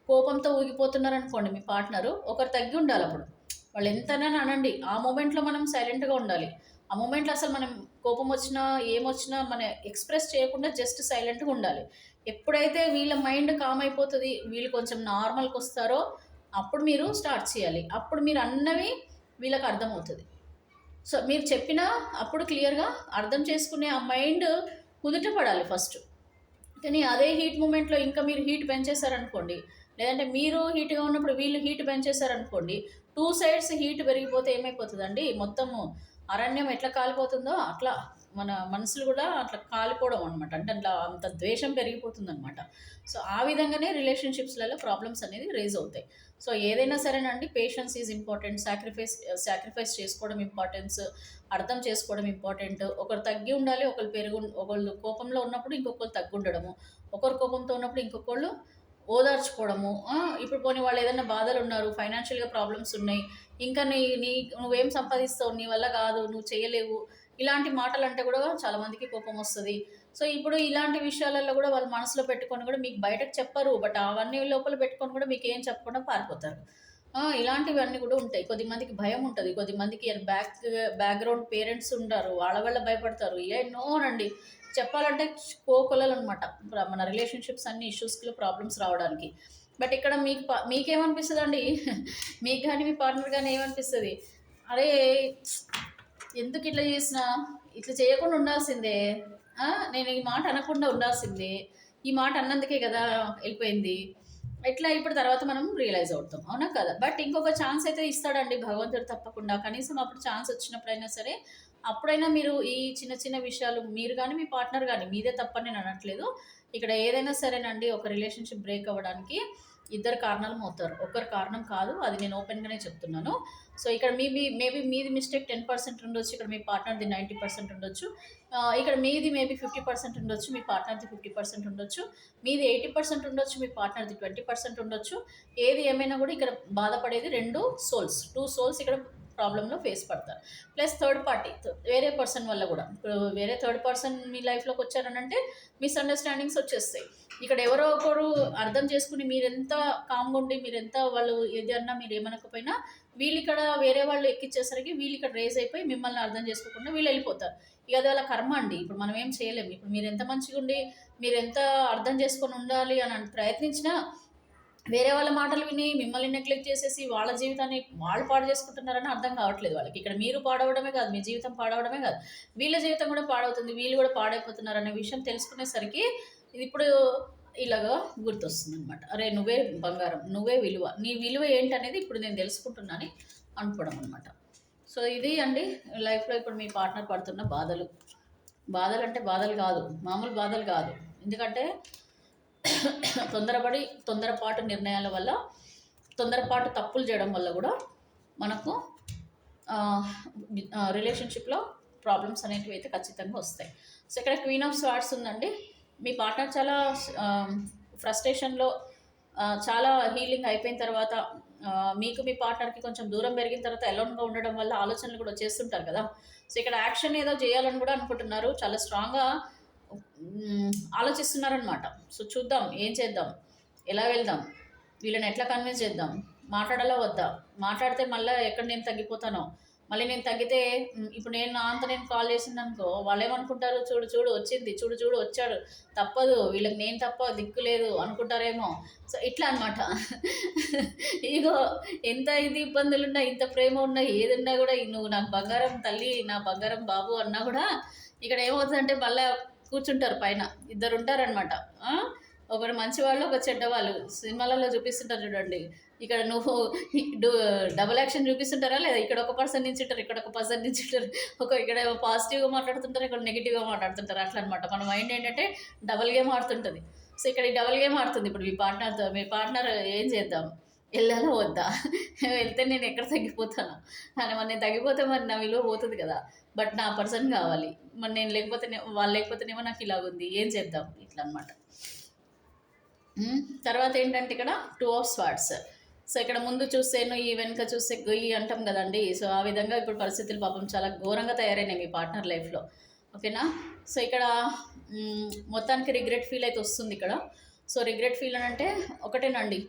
S1: కోపంతో ఊగిపోతున్నారనుకోండి, మీ పార్ట్నరు ఒకరు తగ్గి ఉండాలి. అప్పుడు వాళ్ళు ఎంతైనా అనండి, ఆ మూమెంట్లో మనం సైలెంట్గా ఉండాలి. ఆ మూమెంట్లో అసలు మనం కోపం వచ్చినా ఏమొచ్చినా మన ఎక్స్ప్రెస్ చేయకుండా జస్ట్ సైలెంట్గా ఉండాలి. ఎప్పుడైతే వీళ్ళ మైండ్ కామ్ అయిపోతుంది, వీళ్ళు కొంచెం నార్మల్కి వస్తారో అప్పుడు మీరు స్టార్ట్ చేయాలి. అప్పుడు మీరు అన్నవి వీళ్ళకి అర్థమవుతుంది. సో మీరు చెప్పినా అప్పుడు క్లియర్గా అర్థం చేసుకునే ఆ మైండ్ కుదుట పడాలి ఫస్ట్. కానీ అదే హీట్ మూమెంట్లో ఇంకా మీరు హీట్ పెంచేశారనుకోండి, లేదంటే మీరు హీట్గా ఉన్నప్పుడు వీళ్ళు హీట్ పెంచేశారనుకోండి, 2 sides హీట్ పెరిగిపోతే ఏమైపోతుందండి, మొత్తము అరణ్యం ఎట్లా కాలిపోతుందో అట్లా మన మనసులు కూడా అట్లా కాలిపోవడం అనమాట. అంటే అట్లా అంత ద్వేషం పెరిగిపోతుంది అనమాట. సో ఆ విధంగానే రిలేషన్షిప్స్లలో ప్రాబ్లమ్స్ అనేది రేజ్ అవుతాయి. సో ఏదైనా సరేనండి, పేషెన్స్ ఈజ్ ఇంపార్టెంట్, సాక్రిఫైస్ చేసుకోవడం ఇంపార్టెన్స్, అర్థం చేసుకోవడం ఇంపార్టెంట్. ఒకరు తగ్గి ఉండాలి, ఒకళ్ళు కోపంలో ఉన్నప్పుడు ఇంకొకరు తగ్గి ఉండడము, ఒకరు కోపంతో ఉన్నప్పుడు ఇంకొకళ్ళు ఓదార్చుకోవడము. ఇప్పుడు పోనీ వాళ్ళు ఏదైనా బాధలు ఉన్నారు, ఫైనాన్షియల్గా ప్రాబ్లమ్స్ ఉన్నాయి, ఇంకా నువ్వేం సంపాదిస్తావు, నీ వల్ల కాదు, నువ్వు చేయలేవు, ఇలాంటి మాటలు అంటే కూడా చాలామందికి కోపం వస్తుంది. సో ఇప్పుడు ఇలాంటి విషయాలలో కూడా వాళ్ళు మనసులో పెట్టుకొని కూడా మీకు బయటకు చెప్పరు, బట్ అవన్నీ లోపల పెట్టుకొని కూడా మీకు ఏం చెప్పకుండా పారిపోతారు. ఇలాంటివన్నీ కూడా ఉంటాయి. కొద్దిమందికి భయం ఉంటుంది, కొద్దిమందికి బ్యాక్గ్రౌండ్ పేరెంట్స్ ఉంటారు, వాళ్ళ వల్ల భయపడతారు, ఎన్నోనండి చెప్పాలంటే కోకొల్లలు అనమాట మన రిలేషన్షిప్స్ అన్ని ఇష్యూస్కి ప్రాబ్లమ్స్ రావడానికి. బట్ ఇక్కడ మీకేమనిపిస్తుంది అండి, మీకు కానీ మీ పార్ట్నర్ కానీ ఏమనిపిస్తుంది, అరే ఎందుకు ఇట్లా చేసినా, ఇట్లా చేయకుండా ఉండాల్సిందే, నేను ఈ మాట అనకుండా ఉండాల్సిందే, ఈ మాట అన్నందుకే కదా వెళ్ళిపోయింది, ఇట్లా ఇప్పుడు తర్వాత మనం రియలైజ్ అవుతాం. అవునా కదా? బట్ ఇంకొక ఛాన్స్ అయితే ఇస్తాడండి భగవంతుడు తప్పకుండా. కనీసం అప్పుడు ఛాన్స్ వచ్చినప్పుడైనా సరే, అప్పుడైనా మీరు ఈ చిన్న చిన్న విషయాలు, మీరు కానీ మీ పార్ట్నర్ కానీ, మీదే తప్పని నేను అనట్లేదు, ఇక్కడ ఏదైనా సరేనండి, ఒక రిలేషన్షిప్ బ్రేక్ అవ్వడానికి ఇద్దరు కారణాలు అవుతారు, ఒకరు కారణం కాదు, అది నేను ఓపెన్గానే చెప్తున్నాను. సో ఇక్కడ మేబీ మీది మిస్టేక్ 10% ఉండొచ్చు, ఇక్కడ మీ పార్ట్నర్ది 90% ఉండొచ్చు, ఇక్కడ మీది మేబీ 50% ఉండొచ్చు, మీ పార్ట్నర్ది 50% ఉండొచ్చు, మీది 80% ఉండొచ్చు, మీ పార్ట్నర్ది 20% ఉండొచ్చు. ఏది ఏమైనా కూడా ఇక్కడ బాధపడేది 2 souls ఇక్కడ ప్రాబ్లంలో ఫేస్ పడతారు. ప్లస్ థర్డ్ పార్టీ వేరే పర్సన్ వల్ల కూడా, ఇప్పుడు వేరే థర్డ్ పర్సన్ మీ లైఫ్లోకి వచ్చారనంటే మిస్అండర్స్టాండింగ్స్ వచ్చేస్తాయి. ఇక్కడ ఎవరో ఒకరు అర్థం చేసుకుని మీరెంత కామ్గా ఉండి మీరెంత వాళ్ళు ఏది అన్నా మీరు ఏమనకపోయినా వీళ్ళు ఇక్కడ వేరే వాళ్ళు ఎక్కిచ్చేసరికి వీళ్ళు ఇక్కడ రేజ్ అయిపోయి మిమ్మల్ని అర్థం చేసుకోకుండా వీళ్ళు వెళ్ళిపోతారు. ఇక అది వాళ్ళ కర్మ అండి. ఇప్పుడు మనం ఏం చేయలేము. ఇప్పుడు మీరు ఎంత మంచిగా ఉండి మీరు ఎంత అర్థం చేసుకొని ఉండాలి అని ప్రయత్నించినా వేరే వాళ్ళ మాటలు విని మిమ్మల్ని నెగ్లెక్ట్ చేసేసి వాళ్ళ జీవితాన్ని వాళ్ళు పాడు చేసుకుంటున్నారని అర్థం కావట్లేదు వాళ్ళకి. ఇక్కడ మీరు పాడవడమే కాదు, మీ జీవితం పాడవడమే కాదు, వీళ్ళ జీవితం కూడా పాడవుతుంది, వీళ్ళు కూడా పాడైపోతున్నారు అనే విషయం తెలుసుకునేసరికి ఇది ఇప్పుడు ఇలాగా గుర్తొస్తుంది అనమాట. అరే నువ్వే బంగారం, నువ్వే విలువ, నీ విలువ ఏంటనేది ఇప్పుడు నేను తెలుసుకుంటున్నాను అనుకోవడం అనమాట. సో ఇది అండి లైఫ్లో ఇప్పుడు మీ పార్ట్నర్ పడుతున్న బాధలు. బాధలు అంటే బాధలు కాదు, మామూలు బాధలు కాదు. ఎందుకంటే తొందరపాటు నిర్ణయాల వల్ల, తొందరపాటు తప్పులు చేయడం వల్ల కూడా మనకు రిలేషన్షిప్లో ప్రాబ్లమ్స్ అనేటివి అయితే ఖచ్చితంగా వస్తాయి. సో ఇక్కడ క్వీన్ ఆఫ్ స్వార్డ్స్ ఉందండి. మీ పార్ట్నర్ చాలా ఫ్రస్ట్రేషన్లో, చాలా హీలింగ్ అయిపోయిన తర్వాత, మీకు మీ పార్ట్నర్కి కొంచెం దూరం పెరిగిన తర్వాత ఎలోన్గా ఉండడం వల్ల ఆలోచనలు కూడా వచ్చేస్తుంటారు కదా. సో ఇక్కడ యాక్షన్ ఏదో చేయాలని కూడా అనుకుంటున్నారు, చాలా స్ట్రాంగ్గా ఆలోచిస్తున్నారనమాట. సో చూద్దాం ఏం చేద్దాం, ఎలా వెళ్దాం, వీళ్ళని ఎట్లా కన్విన్స్ చేద్దాం, మాట్లాడాలా వద్దా, మాట్లాడితే మళ్ళీ ఎక్కడ నేను తగ్గిపోతానో, మళ్ళీ నేను తగ్గితే ఇప్పుడు నా అంత నేను కాల్ చేసింది అనుకో వాళ్ళు ఏమనుకుంటారు, చూడు చూడు వచ్చింది, చూడు చూడు వచ్చాడు, తప్పదు వీళ్ళకి నేను తప్ప దిక్కు లేదు అనుకుంటారేమో. సో ఇట్లా అనమాట. ఇగో ఎంత ఇది ఇబ్బందులున్నా, ఇంత ప్రేమ ఉన్నా, ఏదున్నా కూడా నువ్వు నాకు బంగారం తల్లి, నా బంగారం బాబు అన్నా కూడా ఇక్కడ ఏమవుతుందంటే మళ్ళీ కూర్చుంటారు పైన, ఇద్దరు ఉంటారనమాట. ఒకరు మంచి వాళ్ళు, ఒక చెడ్డ వాళ్ళు. సినిమాలలో చూపిస్తుంటారు చూడండి, ఇక్కడ నువ్వు డబుల్ యాక్షన్ చూపిస్తుంటారా లేదా, ఇక్కడ ఒక పర్సన్ నుంచి ఉంటారు, ఇక్కడ ఒక పర్సన్ నుంచి ఉంటారు, ఇక్కడ పాజిటివ్గా మాట్లాడుతుంటారు, ఇక్కడ నెగిటివ్గా మాట్లాడుతుంటారు. అట్లా అనమాట. మన మైండ్ ఏంటంటే డబుల్ గేమ్ ఆడుతుంటుంది. సో ఇక్కడ ఈ డబుల్ గేమ్ ఆడుతుంది. ఇప్పుడు మీ పార్ట్నర్ ఏం చేద్దాం, వెళ్ళాలో వద్దా, వెళ్తే నేను ఎక్కడ తగ్గిపోతాను అని, మరి నేను తగ్గిపోతే మరి నా విలువ పోతుంది కదా, బట్ నా పర్సన్ కావాలి, మరి నేను వాళ్ళు లేకపోతేనేమో నాకు ఇలాగుంది, ఏం చేద్దాం, ఇట్లా అనమాట. తర్వాత ఏంటంటే ఇక్కడ 2 ఆఫ్ స్వార్డ్స్. సో ఇక్కడ ముందు చూస్తే నువ్వు, వెనుక చూస్తే గొయ్యి అంటాం కదండి. సో ఆ విధంగా ఇప్పుడు పరిస్థితులు పాపం చాలా ఘోరంగా తయారైనాయి మీ పార్ట్నర్ లైఫ్లో. ఓకేనా. సో ఇక్కడ మొత్తానికి రిగ్రెట్ ఫీల్ అయితే వస్తుంది ఇక్కడ. సో రిగ్రెట్ ఫీల్ అని అంటే ఒకటేనండి,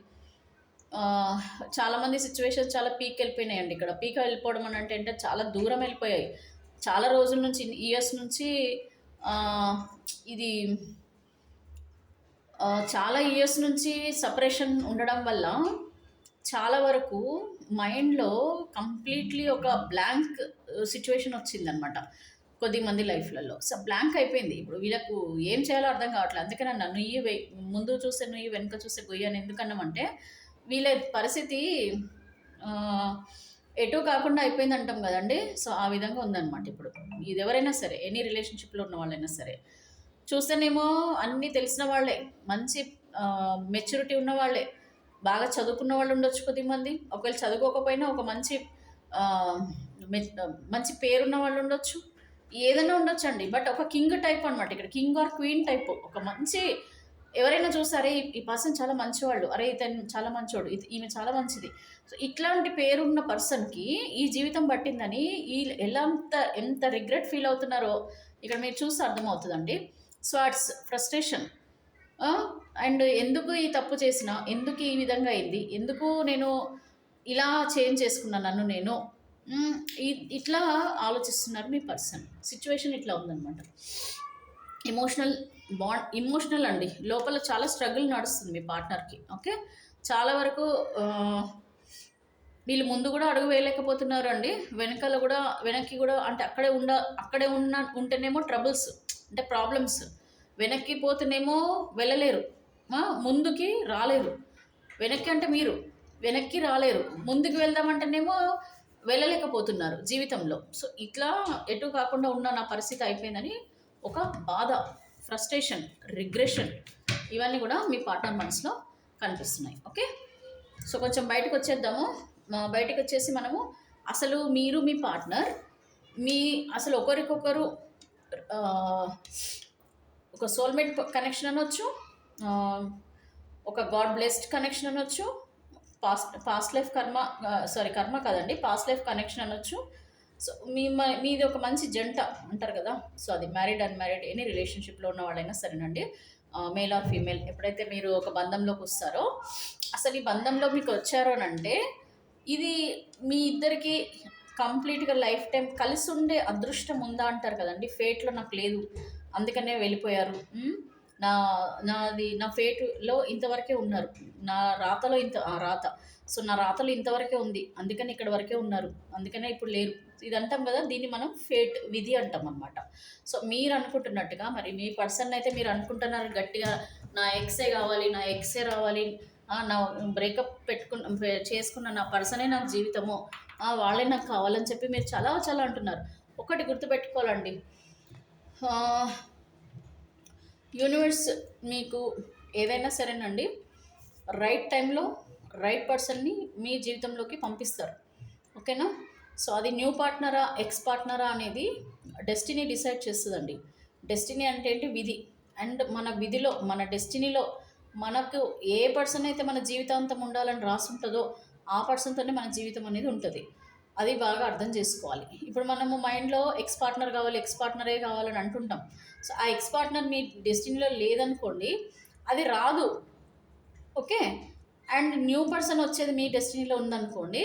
S1: చాలామంది సిచ్యువేషన్స్ చాలా పీక్ వెళ్ళిపోయినాయండి. ఇక్కడ పీక్ వెళ్ళిపోవడం అని అంటే చాలా దూరం వెళ్ళిపోయాయి. చాలా రోజుల నుంచి, ఇయర్స్ నుంచి ఇది చాలా ఇయర్స్ నుంచి సపరేషన్ ఉండడం వల్ల చాలా వరకు మైండ్లో కంప్లీట్లీ ఒక బ్లాంక్ సిచ్యువేషన్ వచ్చిందనమాట కొద్దిమంది లైఫ్లలో. సో బ్లాంక్ అయిపోయింది. ఇప్పుడు వీళ్ళకు ఏం చేయాలో అర్థం కావట్లేదు. అందుకే నన్ను నుయ్యి ముందు చూస్తే నుయ్యి, వెనుక చూస్తే గొయ్యి అని ఎందుకన్నామంటే వీళ్ళ పరిస్థితి ఎటు కాకుండా అయిపోయింది అంటాం కదండి. సో ఆ విధంగా ఉందన్నమాట. ఇప్పుడు ఇది ఎవరైనా సరే, ఎనీ రిలేషన్షిప్లో ఉన్న వాళ్ళైనా సరే చూస్తేనేమో అన్నీ తెలిసిన వాళ్ళే, మంచి మెచ్యూరిటీ ఉన్న వాళ్ళే, బాగా చదువుకున్న వాళ్ళు ఉండొచ్చు కొద్దిమంది, ఒకవేళ చదువుకోకపోయినా ఒక మంచి పేరున్న వాళ్ళు ఉండొచ్చు, ఏదైనా ఉండొచ్చు అండి. బట్ ఒక కింగ్ టైప్ అనమాట. ఇక్కడ కింగ్ ఆర్ క్వీన్ టైప్, ఒక మంచి ఎవరైనా చూసారే ఈ పర్సన్ చాలా మంచివాళ్ళు, అరే ఇతను చాలా మంచివాడు, ఈమె చాలా మంచిది. సో ఇట్లాంటి పేరున్న పర్సన్కి ఈ జీవితం పట్టిందని ఎంత రిగ్రెట్ ఫీల్ అవుతున్నారో ఇక్కడ మీరు చూస్తే అర్థమవుతుందండి. స్వార్డ్స్, ఫ్రస్ట్రేషన్, అండ్ ఎందుకు ఈ తప్పు చేసినా, ఎందుకు ఈ విధంగా అయింది, ఎందుకు నేను ఇలా చేంజ్ చేసుకున్నాను నన్ను నేను, ఇట్లా ఆలోచిస్తున్నారు మీ పర్సన్. సిచ్యువేషన్ ఇట్లా ఉందన్నమాట. ఇమోషనల్ అండి, లోపల చాలా స్ట్రగుల్ నడుస్తుంది మీ పార్ట్నర్కి. ఓకే, చాలా వరకు వీళ్ళు ముందు కూడా అడుగు వేయలేకపోతున్నారు అండి, వెనక్కి కూడా అంటే అక్కడే ఉంటేనేమో ట్రబుల్స్ అంటే ప్రాబ్లమ్స్, వెనక్కి పోతేనేమో వెళ్ళలేరు, ముందుకి రాలేరు. వెనక్కి అంటే మీరు వెనక్కి రాలేరు, ముందుకు వెళ్దామంటేనేమో వెళ్ళలేకపోతున్నారు జీవితంలో. సో ఇట్లా ఎటు కాకుండా ఉన్న నా పరిస్థితి అయిపోయిందని ఒక బాధ, ఫ్రస్ట్రేషన్, రిగ్రెషన్, ఇవన్నీ కూడా మీ పార్ట్నర్ మనసులో కనిపిస్తున్నాయి. ఓకే, సో కొంచెం బయటకు వచ్చేద్దాము. బయటకు వచ్చేసి మనము అసలు మీరు మీ పార్ట్నర్ అసలు ఒకరికొకరు ఒక సోల్మేట్ కనెక్షన్ అనొచ్చు, ఒక గాడ్ బ్లెస్డ్ కనెక్షన్ అనొచ్చు, పాస్ట్ లైఫ్ కర్మ, సారీ కర్మ కాదండి, పాస్ట్ లైఫ్ కనెక్షన్ అనొచ్చు. సో మీది ఒక మంచి జంట అంటారు కదా. సో అది మ్యారీడ్ అన్మ్యారీడ్ ఎనీ రిలేషన్షిప్లో ఉన్న వాళ్ళైనా సరేనండి, మేల్ ఆర్ ఫీమేల్, ఎప్పుడైతే మీరు ఒక బంధంలోకి వస్తారో, అసలు ఈ బంధంలో మీకు వచ్చారో అని అంటే ఇది మీ ఇద్దరికి కంప్లీట్గా లైఫ్ టైం కలిసి ఉండే అదృష్టం ఉందా అంటారు కదండి. ఫేట్లో నాకు లేదు అందుకనే వెళ్ళిపోయారు. నా నా ఫేట్లో ఇంతవరకే ఉన్నారు, నా రాతలో ఇంత రాత, సో నా రాతలో ఇంతవరకే ఉంది అందుకని ఇక్కడ వరకే ఉన్నారు, అందుకనే ఇప్పుడు లేరు, ఇది అంటాం కదా. దీన్ని మనం ఫేట్, విధి అంటాం అనమాట. సో మీరు అనుకుంటున్నట్టుగా మరి మీ పర్సన్ అయితే మీరు అనుకుంటున్నారు గట్టిగా, నా ఎక్సే కావాలి, నా ఎక్సే రావాలి, నా బ్రేకప్ చేసుకున్న నా పర్సనే నాకు జీవితము, వాళ్ళే నాకు కావాలని చెప్పి మీరు చాలా చాలా అంటున్నారు. ఒకటి గుర్తుపెట్టుకోవాలండి, యూనివర్స్ మీకు ఏదైనా సరేనండి రైట్ టైంలో రైట్ పర్సన్ని మీ జీవితంలోకి పంపిస్తారు. ఓకేనా. సో అది న్యూ పార్ట్నరా ఎక్స్ పార్ట్నరా అనేది డెస్టినీ డిసైడ్ చేస్తుందండి. డెస్టినీ అంటే ఏంటి, విధి. అండ్ మన విధిలో, మన డెస్టినీలో మనకు ఏ పర్సన్ అయితే మన జీవితాంతం ఉండాలని రాసుంటుందో ఆ పర్సన్తోనే మన జీవితం అనేది ఉంటుంది. అది బాగా అర్థం చేసుకోవాలి. ఇప్పుడు మనము మైండ్లో ఎక్స్ పార్ట్నర్ కావాలి, ఎక్స్ పార్ట్నరే కావాలని అంటుంటాం. సో ఆ ఎక్స్ పార్ట్నర్ మీ డెస్టినీలో లేదనుకోండి, అది రాదు. ఓకే. అండ్ న్యూ పర్సన్ వచ్చేది మీ డెస్టినీలో ఉందనుకోండి,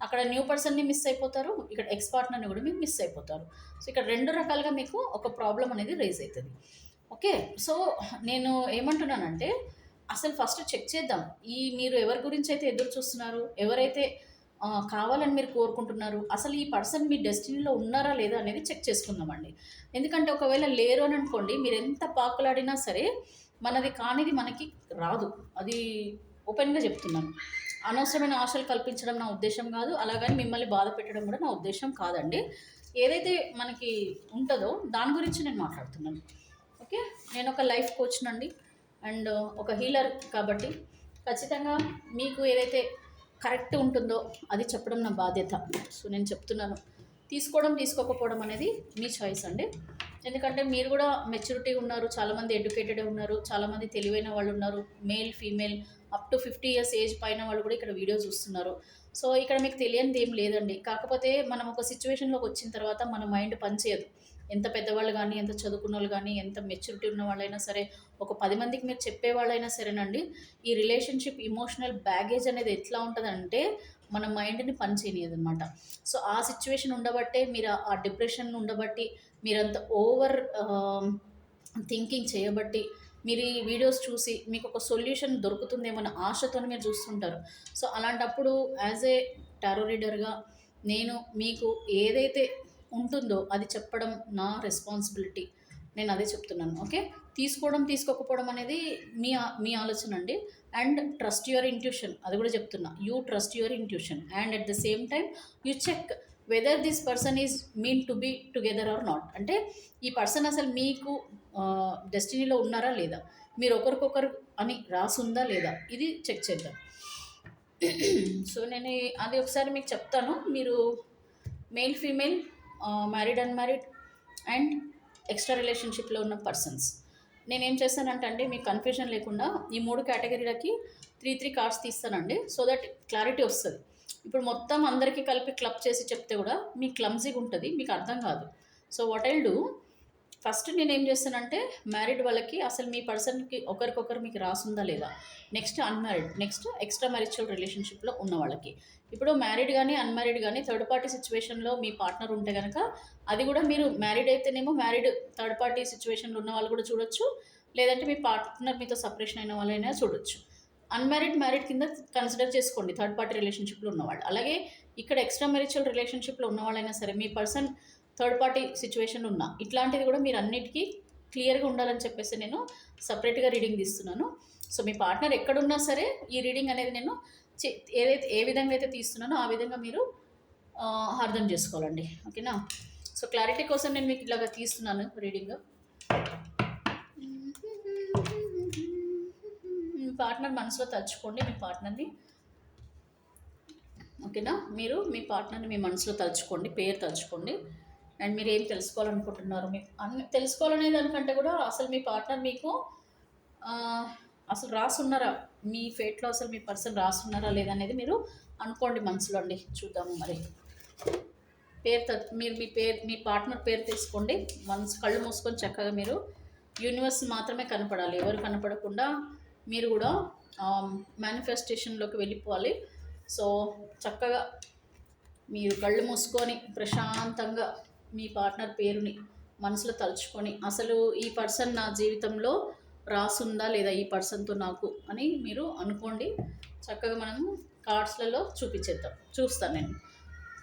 S1: అక్కడ న్యూ పర్సన్ని మిస్ అయిపోతారు, ఇక్కడ ఎక్స్ పార్ట్నర్ని కూడా మీరు మిస్ అయిపోతారు. సో ఇక్కడ రెండు రకాలుగా మీకు ఒక ప్రాబ్లం అనేది రైజ్ అవుతుంది. ఓకే. సో నేను ఏమంటున్నానంటే అసలు ఫస్ట్ చెక్ చేద్దాం, మీరు ఎవరి గురించి అయితే ఎదురు చూస్తున్నారు, ఎవరైతే కావాలని మీరు కోరుకుంటున్నారు, అసలు ఈ పర్సన్ మీ డెస్టినీలో ఉన్నారా లేదా అనేది చెక్ చేసుకుందామండి. ఎందుకంటే ఒకవేళ లేరు అని అనుకోండి, మీరు ఎంత పాకులాడినా సరే మనది కానిది మనకి రాదు. అది ఓపెన్గా చెప్తున్నాను. అనవసరమైన ఆశలు కల్పించడం నా ఉద్దేశం కాదు, అలాగని మిమ్మల్ని బాధ పెట్టడం కూడా నా ఉద్దేశం కాదండి. ఏదైతే మనకి ఉంటుందో దాని గురించి నేను మాట్లాడుతున్నాను. ఓకే. నేను ఒక లైఫ్ కోచ్నండి అండ్ ఒక హీలర్ కాబట్టి ఖచ్చితంగా మీకు ఏదైతే కరెక్ట్ ఉంటుందో అది చెప్పడం నా బాధ్యత. సో నేను చెప్తున్నాను, తీసుకోవడం తీసుకోకపోవడం అనేది మీ చాయిస్ అండి. ఎందుకంటే మీరు కూడా మెచ్యూరిటీ ఉన్నారు, చాలామంది ఎడ్యుకేటెడ్ ఉన్నారు, చాలామంది తెలివైన వాళ్ళు ఉన్నారు, male female up to 50 years age పైన వాళ్ళు కూడా ఇక్కడ వీడియో చూస్తున్నారు. సో ఇక్కడ మీకు తెలియనిది ఏం లేదండి. కాకపోతే మనం ఒక సిచ్యువేషన్లోకి వచ్చిన తర్వాత మన మైండ్ పనిచేయదు. ఎంత పెద్దవాళ్ళు కానీ, ఎంత చదువుకున్న వాళ్ళు కానీ, ఎంత మెచ్యూరిటీ ఉన్న వాళ్ళైనా సరే, ఒక 10 మందికి మీరు చెప్పేవాళ్ళైనా సరేనండి, ఈ రిలేషన్షిప్ ఇమోషనల్ బ్యాగేజ్ అనేది ఎట్లా ఉంటుందంటే మన మైండ్ని పని చేయనియదు అనమాట. సో ఆ సిచ్యువేషన్ ఉండబట్టే మీరు ఆ డిప్రెషన్ ఉండబట్టి, మీరంత ఓవర్ థింకింగ్ చేయబట్టి, మీరు ఈ వీడియోస్ చూసి మీకు ఒక సొల్యూషన్ దొరుకుతుందేమో అన్న ఆశతో మీరు చూస్తుంటారు. సో అలాంటప్పుడు యాజ్ ఏ టారో రీడర్గా నేను మీకు ఏదైతే ఉంటుందో అది చెప్పడం నా రెస్పాన్సిబిలిటీ. నేను అదే చెప్తున్నాను. ఓకే. తీసుకోవడం తీసుకోకపోవడం అనేది మీ ఆలోచన అండి. అండ్ ట్రస్ట్ యువర్ ఇంట్యూషన్, అది కూడా చెప్తున్నా. You trust your intuition and at the same time you check whether this person is mean to be together or not. అంటే ఈ పర్సన్ అసలు మీకు డెస్టినీలో ఉన్నారా లేదా, మీరు ఒకరికొకరు అని రాసుందా లేదా, ఇది చెక్ చేద్దాం. సో నేను అది ఒకసారి మీకు చెప్తాను. మీరు male female, married unmarried and extra రిలేషన్షిప్లో ఉన్న పర్సన్స్, నేనేం చేస్తానంటే అండి మీకు కన్ఫ్యూజన్ లేకుండా ఈ 3 కేటగిరీలకి 3 కార్డ్స్ తీస్తానండి. సో దట్ క్లారిటీ వస్తుంది. ఇప్పుడు మొత్తం అందరికీ కలిపి క్లబ్ చేసి చెప్తే కూడా మీకు క్లమ్జీగా ఉంటుంది, మీకు అర్థం కాదు. So what I'll do, first నేను ఏం చేస్తానంటే మ్యారీడ్ వాళ్ళకి అసలు మీ పర్సన్కి ఒకరికొకరు మీకు రాసుందా లేదా, నెక్స్ట్ అన్మ్యారీడ్, నెక్స్ట్ ఎక్స్ట్రా మ్యారిచువల్ రిలేషన్షిప్లో ఉన్న వాళ్ళకి. ఇప్పుడు మ్యారీడ్ కానీ అన్మ్యారీడ్ కానీ థర్డ్ పార్టీ సిచ్యువేషన్లో మీ పార్ట్నర్ ఉంటే కనుక అది కూడా మీరు మ్యారీడ్ అయితేనేమో మ్యారీడ్ థర్డ్ పార్టీ సిచ్యువేషన్లో ఉన్న వాళ్ళు కూడా చూడొచ్చు, లేదంటే మీ పార్ట్నర్ మీతో సపరేషన్ అయిన వాళ్ళైనా చూడొచ్చు. అన్మ్యారీడ్ మ్యారీడ్ కింద కన్సిడర్ చేసుకోండి థర్డ్ పార్టీ రిలేషన్షిప్లో ఉన్నవాళ్ళు. అలాగే ఇక్కడ ఎక్స్ట్రా మ్యారిచువల్ రిలేషన్షిప్లో ఉన్న వాళ్ళైనా సరే మీ పర్సన్ థర్డ్ పార్టీ సిచ్యువేషన్ ఉన్నా ఇట్లాంటిది కూడా మీరు అన్నిటికీ క్లియర్గా ఉండాలని చెప్పేసి నేను సపరేట్గా రీడింగ్ తీస్తున్నాను. సో మీ పార్ట్నర్ ఎక్కడున్నా సరే ఈ రీడింగ్ అనేది నేను ఏ విధంగా అయితే తీస్తున్నానో ఆ విధంగా మీరు అర్థం చేసుకోవాలండి. ఓకేనా. సో క్లారిటీ కోసం నేను మీకు ఇలాగా తీస్తున్నాను రీడింగ్. మీ పార్ట్నర్ మనసులో తలుచుకోండి మీ పార్ట్నర్ని. ఓకేనా. మీరు మీ పార్ట్నర్ని మీ మనసులో తలుచుకోండి, పేరు తలుచుకోండి. అండ్ మీరు ఏం తెలుసుకోవాలనుకుంటున్నారు, మీకు తెలుసుకోవాలనే దానికంటే కూడా అసలు మీ పార్ట్నర్ మీకు అసలు రాసున్నారా మీ ఫేట్లో, అసలు మీ పర్సన్ రాసున్నారా లేదనేది మీరు అనుకోండి మనసులో అండి. చూద్దాము మరి. మీరు మీ పార్ట్నర్ పేరు తీసుకోండి. మనసు కళ్ళు మూసుకొని చక్కగా మీరు యూనివర్స్ మాత్రమే కనపడాలి, ఎవరు కనపడకుండా మీరు కూడా మేనిఫెస్టేషన్లోకి వెళ్ళిపోవాలి. సో చక్కగా మీరు కళ్ళు మూసుకొని ప్రశాంతంగా మీ పార్ట్నర్ పేరుని మనసులో తలుచుకొని, అసలు ఈ పర్సన్ నా జీవితంలో రాసుందా లేదా ఈ పర్సన్తో నాకు అని మీరు అనుకోండి. చక్కగా మనము కార్డ్స్లలో చూస్తాను నేను.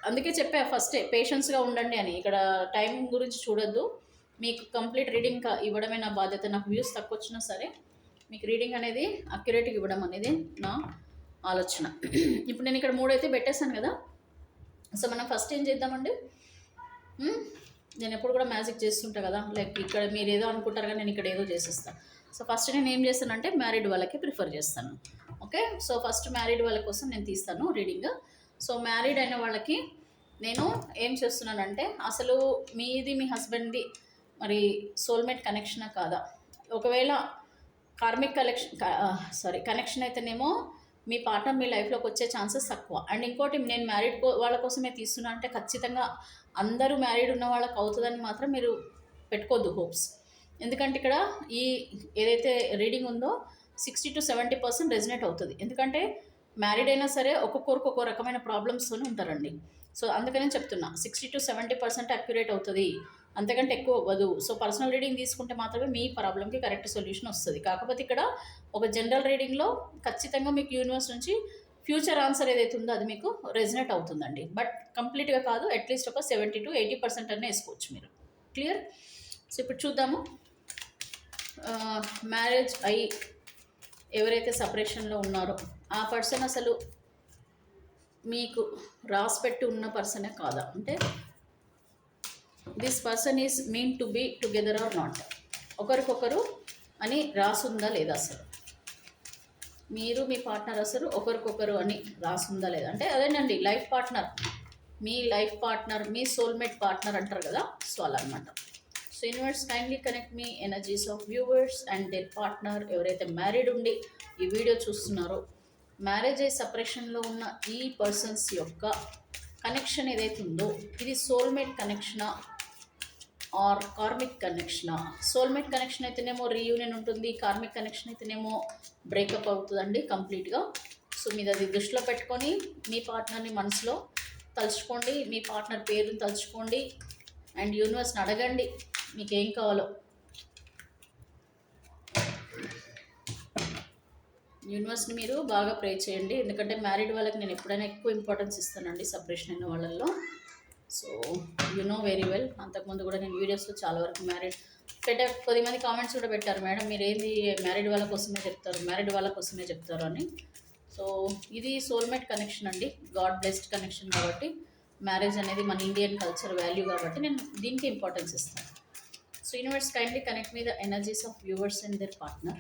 S1: అందుకే చెప్పా ఫస్టే పేషెన్స్గా ఉండండి అని. ఇక్కడ టైం గురించి చూడొద్దు. మీకు కంప్లీట్ రీడింగ్ ఇవ్వడమే నా బాధ్యత. నాకు వ్యూస్ తక్కువ వచ్చినా సరే మీకు రీడింగ్ అనేది అక్యురేట్గా ఇవ్వడం అనేది నా ఆలోచన. ఇప్పుడు నేను ఇక్కడ 3 అయితే పెట్టేశాను కదా. సో మనం ఫస్ట్ ఏం చేద్దామండి, నేను ఎప్పుడు కూడా మ్యాజిక్ చేస్తుంటా కదా, లైక్ ఇక్కడ మీరు ఏదో అనుకుంటారు కానీ నేను ఇక్కడ ఏదో చేసేస్తాను. సో ఫస్ట్ నేను ఏం చేస్తానంటే మ్యారీడ్ వాళ్ళకి ప్రిఫర్ చేస్తాను. ఓకే, సో ఫస్ట్ మ్యారీడ్ వాళ్ళ కోసం నేను తీస్తాను రీడింగ్. సో మ్యారీడ్ అయిన వాళ్ళకి నేను ఏం చేస్తున్నానంటే, అసలు మీది మీ హస్బెండ్ది మరి సోల్మేట్ కనెక్షనా కాదా? ఒకవేళ కార్మిక్ కనెక్షన్ అయితేనేమో మీ పార్ట్నర్ మీ లైఫ్లోకి వచ్చే ఛాన్సెస్ తక్కువ. అండ్ ఇంకోటి, నేను మ్యారీడ్ వాళ్ళ కోసమే తీస్తున్నా అంటే ఖచ్చితంగా అందరూ మ్యారీడ్ ఉన్న వాళ్ళకి అవుతుందని మాత్రం మీరు పెట్టుకోవద్దు హోప్స్. ఎందుకంటే ఇక్కడ ఈ ఏదైతే రీడింగ్ ఉందో 60 to 70% రెజినేట్ అవుతుంది. ఎందుకంటే మ్యారీడ్ అయినా సరే ఒక్కొక్కరికి ఒక్కో రకమైన ప్రాబ్లమ్స్తోనే ఉంటారండి. సో అందుకనే చెప్తున్నా 60 to 70% అక్యురేట్ అవుతుంది, అంతకంటే ఎక్కువ అవ్వదు. సో పర్సనల్ రీడింగ్ తీసుకుంటే మాత్రమే మీ ప్రాబ్లమ్కి కరెక్ట్ సొల్యూషన్ వస్తుంది. కాకపోతే ఇక్కడ ఒక జనరల్ రీడింగ్లో ఖచ్చితంగా మీకు యూనివర్స్ నుంచి ఫ్యూచర్ ఆన్సర్ ఏదైతే ఉందో అది మీకు రెజినేట్ అవుతుందండి. బట్ కంప్లీట్గా కాదు, అట్లీస్ట్ ఒక 70 to 80% అనే వేసుకోవచ్చు మీరు. క్లియర్? సో ఇప్పుడు చూద్దాము. మ్యారేజ్ అయ్యి ఎవరైతే సపరేషన్లో ఉన్నారో ఆ పర్సన్ అసలు మీకు రాసిపెట్టి ఉన్న పర్సనే కాదా, అంటే this person is mean to be together or not, ఒకరికొకరు అని రాసుందా లేదా, అసలు మీరు మీ పార్ట్నర్ అసలు ఒకరికొకరు అని రాసుందా లేదా, అంటే అదేనండి లైఫ్ పార్ట్నర్, మీ లైఫ్ పార్ట్నర్, మీ సోల్మేట్ పార్ట్నర్ అంటారు కదా, సో అలా అనమాట. So universe kindly connect me energies of viewers and their partner. ఎవరైతే మ్యారీడ్ ఉండి ఈ వీడియో చూస్తున్నారో, మ్యారేజ్ అయ్యి సపరేషన్లో ఉన్న ఈ పర్సన్స్ యొక్క కనెక్షన్ ఏదైతే ఉందో ఇది సోల్మేట్ కనెక్షనా ఆర్ కార్మిక్ కనెక్షనా? సోల్మేట్ కనెక్షన్ అయితేనేమో రీయూనియన్ ఉంటుంది, కార్మిక్ కనెక్షన్ అయితేనేమో బ్రేకప్ అవుతుందండి కంప్లీట్గా. సో మీరు అది దృష్టిలో పెట్టుకొని మీ పార్ట్నర్ని మనసులో తలుచుకోండి, మీ పార్ట్నర్ పేరుని తలుచుకోండి అండ్ యూనివర్స్ని అడగండి మీకు ఏం కావాలో. యూనివర్స్ని మీరు బాగా ప్రే చేయండి, ఎందుకంటే మ్యారీడ్ వాళ్ళకి నేను ఎప్పుడైనా ఎక్కువ ఇంపార్టెన్స్ ఇస్తానండి సపరేషన్ అయిన వాళ్ళల్లో. So you know very well, అంతకుముందు కూడా నేను వీడియోస్లో చాలా వరకు మ్యారీడ్ 10 మంది కామెంట్స్ కూడా పెట్టారు, మేడం మీరు ఏంది మ్యారీడ్ వాళ్ళ కోసమే చెప్తారు, మ్యారీడ్ వాళ్ళ కోసమే చెప్తారు అని. సో ఇది సోల్మేట్ కనెక్షన్ అండి, గాడ్ బ్లెస్డ్ కనెక్షన్ కాబట్టి, మ్యారేజ్ అనేది మన ఇండియన్ కల్చర్ వాల్యూ కాబట్టి నేను దీనికి ఇంపార్టెన్స్ ఇస్తాను. So universe kindly connect me the energies of viewers and their partner.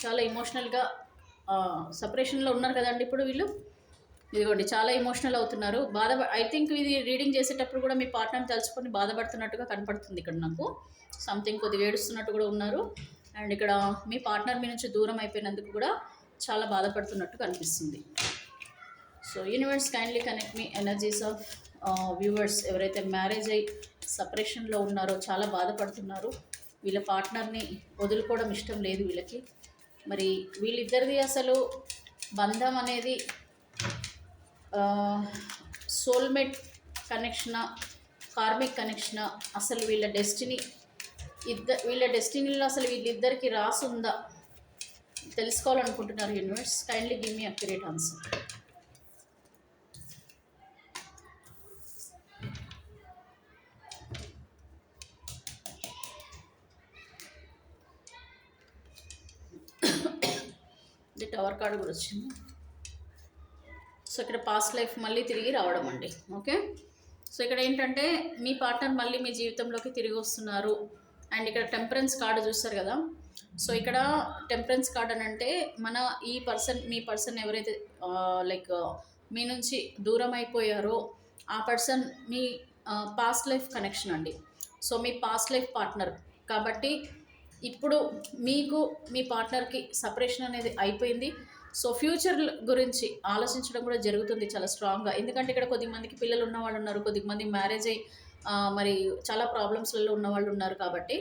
S1: చాలా ఎమోషనల్గా సపరేషన్లో ఉన్నారు కదండి ఇప్పుడు వీళ్ళు, ఇదిగోండి చాలా ఎమోషనల్ అవుతున్నారు, ఐ థింక్ ఇది రీడింగ్ చేసేటప్పుడు కూడా మీ పార్ట్నర్ని తలుచుకొని బాధపడుతున్నట్టుగా కనపడుతుంది ఇక్కడ నాకు. సంథింగ్ కొద్దిగా ఏడుస్తున్నట్టు కూడా ఉన్నారు. అండ్ ఇక్కడ మీ పార్ట్నర్ మీ నుంచి దూరం అయిపోయినందుకు కూడా చాలా బాధపడుతున్నట్టు కనిపిస్తుంది. So universe kindly connect me energies of viewers. ఎవరైతే మ్యారేజ్ అయ్యి సపరేషన్లో ఉన్నారో చాలా బాధపడుతున్నారు, వీళ్ళ పార్ట్నర్ని వదులుకోవడం ఇష్టం లేదు వీళ్ళకి. మరి వీళ్ళిద్దరిది అసలు బంధం అనేది సోల్మేట్ కనెక్షనా, కార్మిక్ కనెక్షనా, అసలు వీళ్ళ డెస్టినీలో అసలు వీళ్ళిద్దరికి రాసుందా తెలుసుకోవాలనుకుంటున్నారు universe. Kindly give me accurate answer. ఇది టవర్ కార్డు కూడా వచ్చింది. సో ఇక్కడ పాస్ట్ లైఫ్ మళ్ళీ తిరిగి రావడం అండి. ఓకే, సో ఇక్కడ ఏంటంటే మీ పార్ట్నర్ మళ్ళీ మీ జీవితంలోకి తిరిగి వస్తున్నారు. అండ్ ఇక్కడ టెంపరెన్స్ కార్డు చూస్తారు కదా, సో ఇక్కడ టెంపరెన్స్ కార్డ్ అని అంటే మీ పర్సన్ ఎవరైతే లైక్ మీ నుంచి దూరం అయిపోయారో ఆ పర్సన్ మీ పాస్ట్ లైఫ్ కనెక్షన్ అండి. సో మీ పాస్ట్ లైఫ్ పార్ట్నర్ కాబట్టి ఇప్పుడు మీకు మీ పార్ట్నర్కి సపరేషన్ అనేది అయిపోయింది. సో ఫ్యూచర్ గురించి ఆలోచించడం కూడా జరుగుతుంది చాలా స్ట్రాంగ్గా. ఎందుకంటే ఇక్కడ కొద్దిమందికి పిల్లలు ఉన్నవాళ్ళు ఉన్నారు, కొద్దిమంది మ్యారేజ్ అయ్యి మరి చాలా ప్రాబ్లమ్స్లలో ఉన్నవాళ్ళు ఉన్నారు. కాబట్టి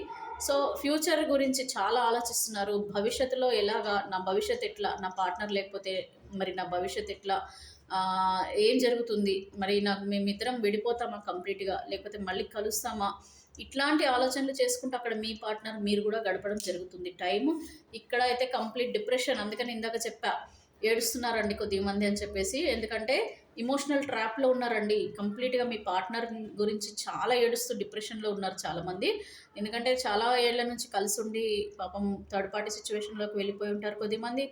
S1: సో ఫ్యూచర్ గురించి చాలా ఆలోచిస్తున్నారు. భవిష్యత్తులో ఎలాగా, నా భవిష్యత్ ఎట్లా, నా పార్ట్నర్ లేకపోతే మరి నా భవిష్యత్ ఎట్లా, ఏం జరుగుతుంది, మరి నాకు మేమిద్దరం విడిపోతామా కంప్లీట్గా, లేకపోతే మళ్ళీ కలుస్తామా, ఇట్లాంటి ఆలోచనలు చేసుకుంటూ అక్కడ మీ పార్ట్నర్ మీరు కూడా గడపడం జరుగుతుంది టైము. ఇక్కడ అయితే కంప్లీట్ డిప్రెషన్, అందుకని ఇందాక చెప్పా ఏడుస్తున్నారండి కొద్దిమంది అని చెప్పేసి. ఎందుకంటే ఇమోషనల్ ట్రాప్లో ఉన్నారండి కంప్లీట్గా. మీ పార్ట్నర్ గురించి చాలా ఏడుస్తూ డిప్రెషన్లో ఉన్నారు చాలామంది. ఎందుకంటే చాలా ఏళ్ల నుంచి కలిసి ఉండి పాపం థర్డ్ పార్టీ సిచ్యువేషన్లోకి వెళ్ళిపోయి ఉంటారు కొద్దిమంది.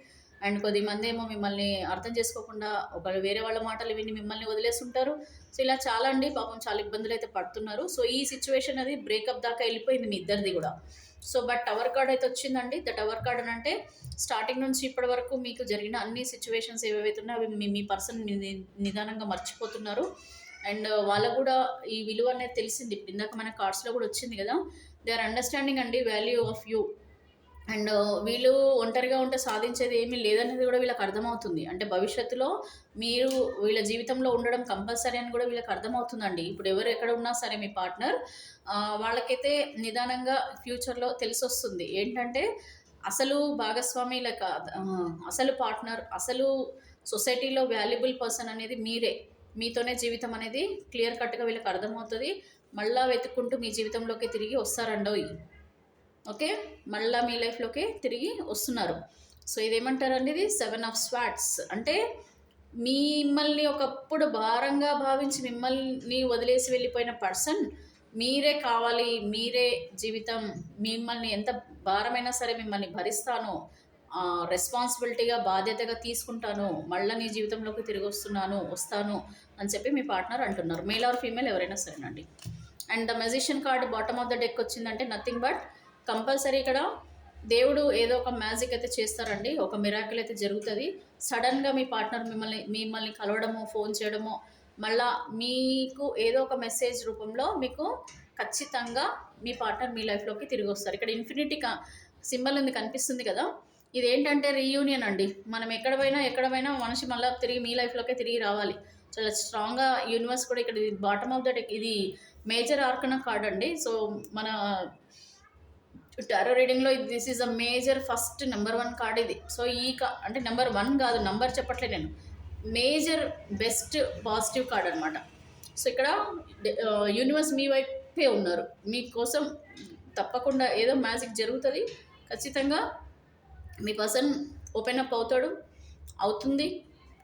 S1: అండ్ కొద్దిమంది ఏమో మిమ్మల్ని అర్థం చేసుకోకుండా ఒకళ్ళు వేరే వాళ్ళ మాటలు విని మిమ్మల్ని వదిలేస్తుంటారు. సో ఇలా చాలా అండి పాపం చాలా ఇబ్బందులు అయితే పడుతున్నారు. సో ఈ సిచ్యువేషన్ అది బ్రేకప్ దాకా వెళ్ళిపోయింది మీ ఇద్దరిది కూడా. సో బట్ టవర్ కార్డ్ అయితే వచ్చిందండి. ద టవర్ కార్డ్ అని అంటే స్టార్టింగ్ నుంచి ఇప్పటి వరకు మీకు జరిగిన అన్ని సిచ్యువేషన్స్ ఏవైతే ఉన్నాయో అవి మీ పర్సన్ నిదానంగా మర్చిపోతున్నారు. అండ్ వాళ్ళకు కూడా ఈ విలువ అనేది తెలిసింది. ఇప్పుడు ఇందాక మన కార్డ్స్లో కూడా వచ్చింది కదా, దే ఆర్ అండర్స్టాండింగ్ అండి వాల్యూ ఆఫ్ యూ. అండ్ వీళ్ళు ఒంటరిగా ఉంటే సాధించేది ఏమీ లేదనేది కూడా వీళ్ళకి అర్థమవుతుంది. అంటే భవిష్యత్తులో మీరు వీళ్ళ జీవితంలో ఉండడం కంపల్సరీ అని కూడా వీళ్ళకి అర్థమవుతుందండి. ఇప్పుడు ఎవరు ఎక్కడ ఉన్నా సరే మీ పార్ట్నర్ వాళ్ళకైతే నిదానంగా ఫ్యూచర్లో తెలిసొస్తుంది ఏంటంటే అసలు భాగస్వామి లేక అసలు పార్ట్నర్, అసలు సొసైటీలో వాల్యుబుల్ పర్సన్ అనేది మీరే. మీతోనే జీవితం అనేది క్లియర్ కట్గా వీళ్ళకి అర్థమవుతుంది. మళ్ళీ వెతుక్కుంటూ మీ జీవితంలోకి తిరిగి వస్తారండోయ్. ఓకే, మళ్ళీ మీ లైఫ్లోకి తిరిగి వస్తున్నారు. సో ఇదేమంటారండి, ఇది 7 ఆఫ్ స్వాట్స్. అంటే మిమ్మల్ని ఒకప్పుడు భారంగా భావించి మిమ్మల్ని వదిలేసి వెళ్ళిపోయిన పర్సన్ మీరే కావాలి, మీరే జీవితం, మిమ్మల్ని ఎంత భారమైనా సరే మిమ్మల్ని భరిస్తాను, రెస్పాన్సిబిలిటీగా బాధ్యతగా తీసుకుంటాను, మళ్ళీ నీ జీవితంలోకి తిరిగి వస్తాను అని చెప్పి మీ పార్ట్నర్ అంటున్నారు. మేల్ ఆర్ ఫీమేల్ ఎవరైనా సరేనండి. And the magician card bottom of the deck వచ్చిందంటే నథింగ్ బట్ కంపల్సరీ ఇక్కడ దేవుడు ఏదో ఒక మ్యాజిక్ అయితే చేస్తారండి. ఒక మిరాకిల్ అయితే జరుగుతుంది. సడన్గా మీ పార్ట్నర్ మిమ్మల్ని కలవడమో, ఫోన్ చేయడమో, మళ్ళా మీకు ఏదో ఒక మెసేజ్ రూపంలో మీకు ఖచ్చితంగా మీ పార్ట్నర్ మీ లైఫ్లోకి తిరిగి వస్తారు. ఇక్కడ ఇన్ఫినిటీ సింబల్ ఉంది కనిపిస్తుంది కదా, ఇదేంటంటే రీయూనియన్ అండి. మనం ఎక్కడ మనిషి మళ్ళీ తిరిగి మీ లైఫ్లోకే తిరిగి రావాలి. చాలా స్ట్రాంగ్గా యూనివర్స్ కూడా ఇక్కడ బాటమ్ ఆఫ్ ద డెక్ ఇది మేజర్ ఆర్కనా కార్డ్ అండి. సో మన టారో రీడింగ్లో this is a major first number 1 card ఇది. సో అంటే నెంబర్ 1 కాదు, నెంబర్ చెప్పట్లేదు నేను, మేజర్ బెస్ట్ పాజిటివ్ కార్డ్ అనమాట. సో ఇక్కడ యూనివర్స్ మీ వైపే ఉన్నారు, మీకోసం తప్పకుండా ఏదో మ్యాజిక్ జరుగుతుంది. ఖచ్చితంగా మీ పర్సన్ ఓపెన్ అప్ అవుతుంది,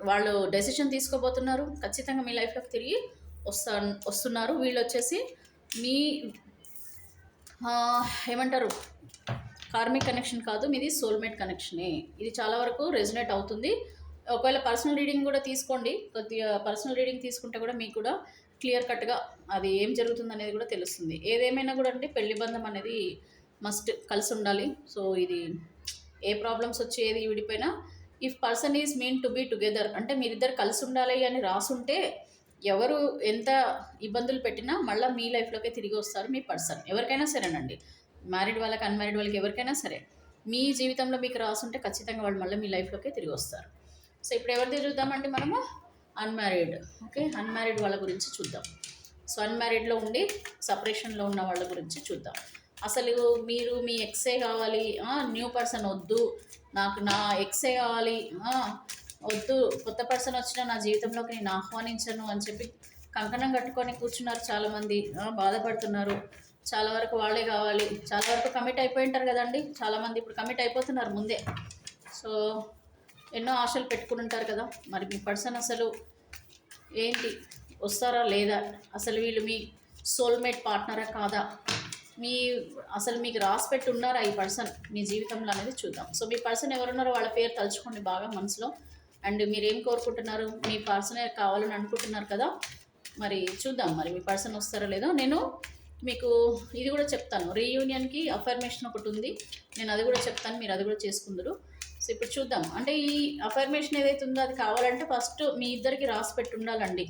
S1: వాళ్ళు డెసిషన్ తీసుకోబోతున్నారు. ఖచ్చితంగా మీ లైఫ్లోకి తిరిగి వస్తున్నారు. వీళ్ళు వచ్చేసి మీ ఏమంటారు, కార్మిక్ కనెక్షన్ కాదు, మీది సోల్మేట్ కనెక్షనే. ఇది చాలా వరకు రెజనేట్ అవుతుంది. ఒకవేళ పర్సనల్ రీడింగ్ కూడా తీసుకోండి, కొద్దిగా పర్సనల్ రీడింగ్ తీసుకుంటే కూడా మీకు కూడా క్లియర్ కట్గా అది ఏం జరుగుతుంది అనేది కూడా తెలుస్తుంది. ఏదేమైనా కూడా అంటే పెళ్లి బంధం అనేది మస్ట్ కలిసి ఉండాలి. సో ఇది ఏ ప్రాబ్లమ్స్ వచ్చి ఏది విడిపోయినా if person is mean to be together అంటే మీరిద్దరు కలిసి ఉండాలి అని రాసుంటే ఎవరు ఎంత ఇబ్బందులు పెట్టినా మళ్ళీ మీ లైఫ్లోకే తిరిగి వస్తారు మీ పర్సన్. ఎవరికైనా సరేనండి, మ్యారీడ్ వాళ్ళకి, అన్మ్యారీడ్ వాళ్ళకి, ఎవరికైనా సరే మీ జీవితంలో మీకు రాసుంటే ఖచ్చితంగా వాళ్ళు మళ్ళీ మీ లైఫ్లోకే తిరిగి వస్తారు. సో ఇప్పుడు ఎవరిది చూద్దామంటే మనము అన్మ్యారీడ్. ఓకే, అన్మ్యారీడ్ వాళ్ళ గురించి చూద్దాం. సో అన్మ్యారీడ్లో ఉండి సపరేషన్లో ఉన్న వాళ్ళ గురించి చూద్దాం. అసలు మీరు మీ ఎక్సే కావాలి, న్యూ పర్సన్ వద్దు, నాకు నా ఎక్సే కావాలి, వద్దు కొత్త పర్సన్ వచ్చినా నా జీవితంలోకి నేను ఆహ్వానించను అని చెప్పి కంకణం కట్టుకొని కూర్చున్నారు చాలామంది, బాధపడుతున్నారు. చాలా వరకు వాళ్ళే కావాలి, చాలా వరకు కమిట్ అయిపోయి ఉంటారు కదండి. చాలామంది ఇప్పుడు కమిట్ అయిపోతున్నారు ముందే. సో ఎన్నో ఆశలు పెట్టుకుని ఉంటారు కదా, మరి మీ పర్సన్ అసలు ఏంటి, వస్తారా లేదా, అసలు వీళ్ళు మీ సోల్మేట్ పార్ట్నరా కాదా, అసలు మీకు రాసి పెట్టి ఉన్నారా ఈ పర్సన్ మీ జీవితంలో అనేది చూద్దాం. సో మీ పర్సన్ ఎవరున్నారో వాళ్ళ పేరు తలుచుకోండి బాగా మనసులో. అండ్ మీరేం కోరుకుంటున్నారు, మీ పర్సనే కావాలని అనుకుంటున్నారు కదా, మరి చూద్దాం మరి మీ పర్సన్ వస్తారో లేదో. నేను మీకు ఇది కూడా చెప్తాను, రీయూనియన్కి అఫర్మేషన్ ఒకటి ఉంది, నేను అది కూడా చెప్తాను, మీరు అది కూడా చేసుకుందరు. సో ఇప్పుడు చూద్దాం. అంటే ఈ అఫర్మేషన్ ఏదైతే ఉందో అది కావాలంటే ఫస్ట్ మీ ఇద్దరికి రాసి పెట్టి ఉండాలండి.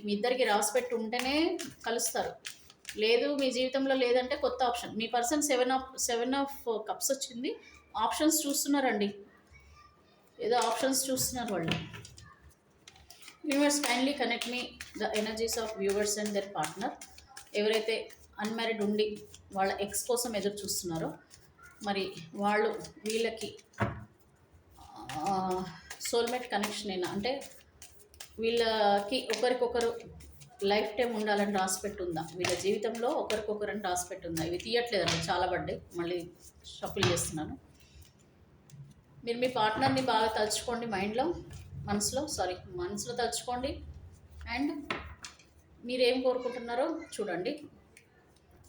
S1: మీ ఇద్దరికి రాసి పెట్టి ఉంటేనే కలుస్తారు. లేదు మీ జీవితంలో లేదంటే కొత్త ఆప్షన్. మీ పర్సన్ సెవెన్ ఆఫ్ కప్స్ వచ్చింది. ఆప్షన్స్ చూస్తున్నారండి. ఏదో ఆప్షన్స్ చూస్తున్నారు వాళ్ళు. Universe kindly connect me the energies of viewers and their partner. ఎవరైతే అన్మ్యారీడ్ ఉండి వాళ్ళ ఎక్స్ కోసం ఎదురు చూస్తున్నారో, మరి వాళ్ళు వీళ్ళకి సోల్మేట్ కనెక్షన్ అయినా అంటే వీళ్ళకి ఒకరికొకరు లైఫ్ టైం ఉండాలని రాసిపెట్టుందా, వీళ్ళ జీవితంలో ఒకరికొకరని రాసిపెట్టుందా. ఇవి తీయట్లేదండి, చాలా పడ్డాయి, మళ్ళీ షఫుల్ చేస్తున్నాను. మీరు మీ పార్ట్నర్ని బాగా తలుచుకోండి, మనసులో తలుచుకోండి. అండ్ మీరేం కోరుకుంటున్నారో చూడండి.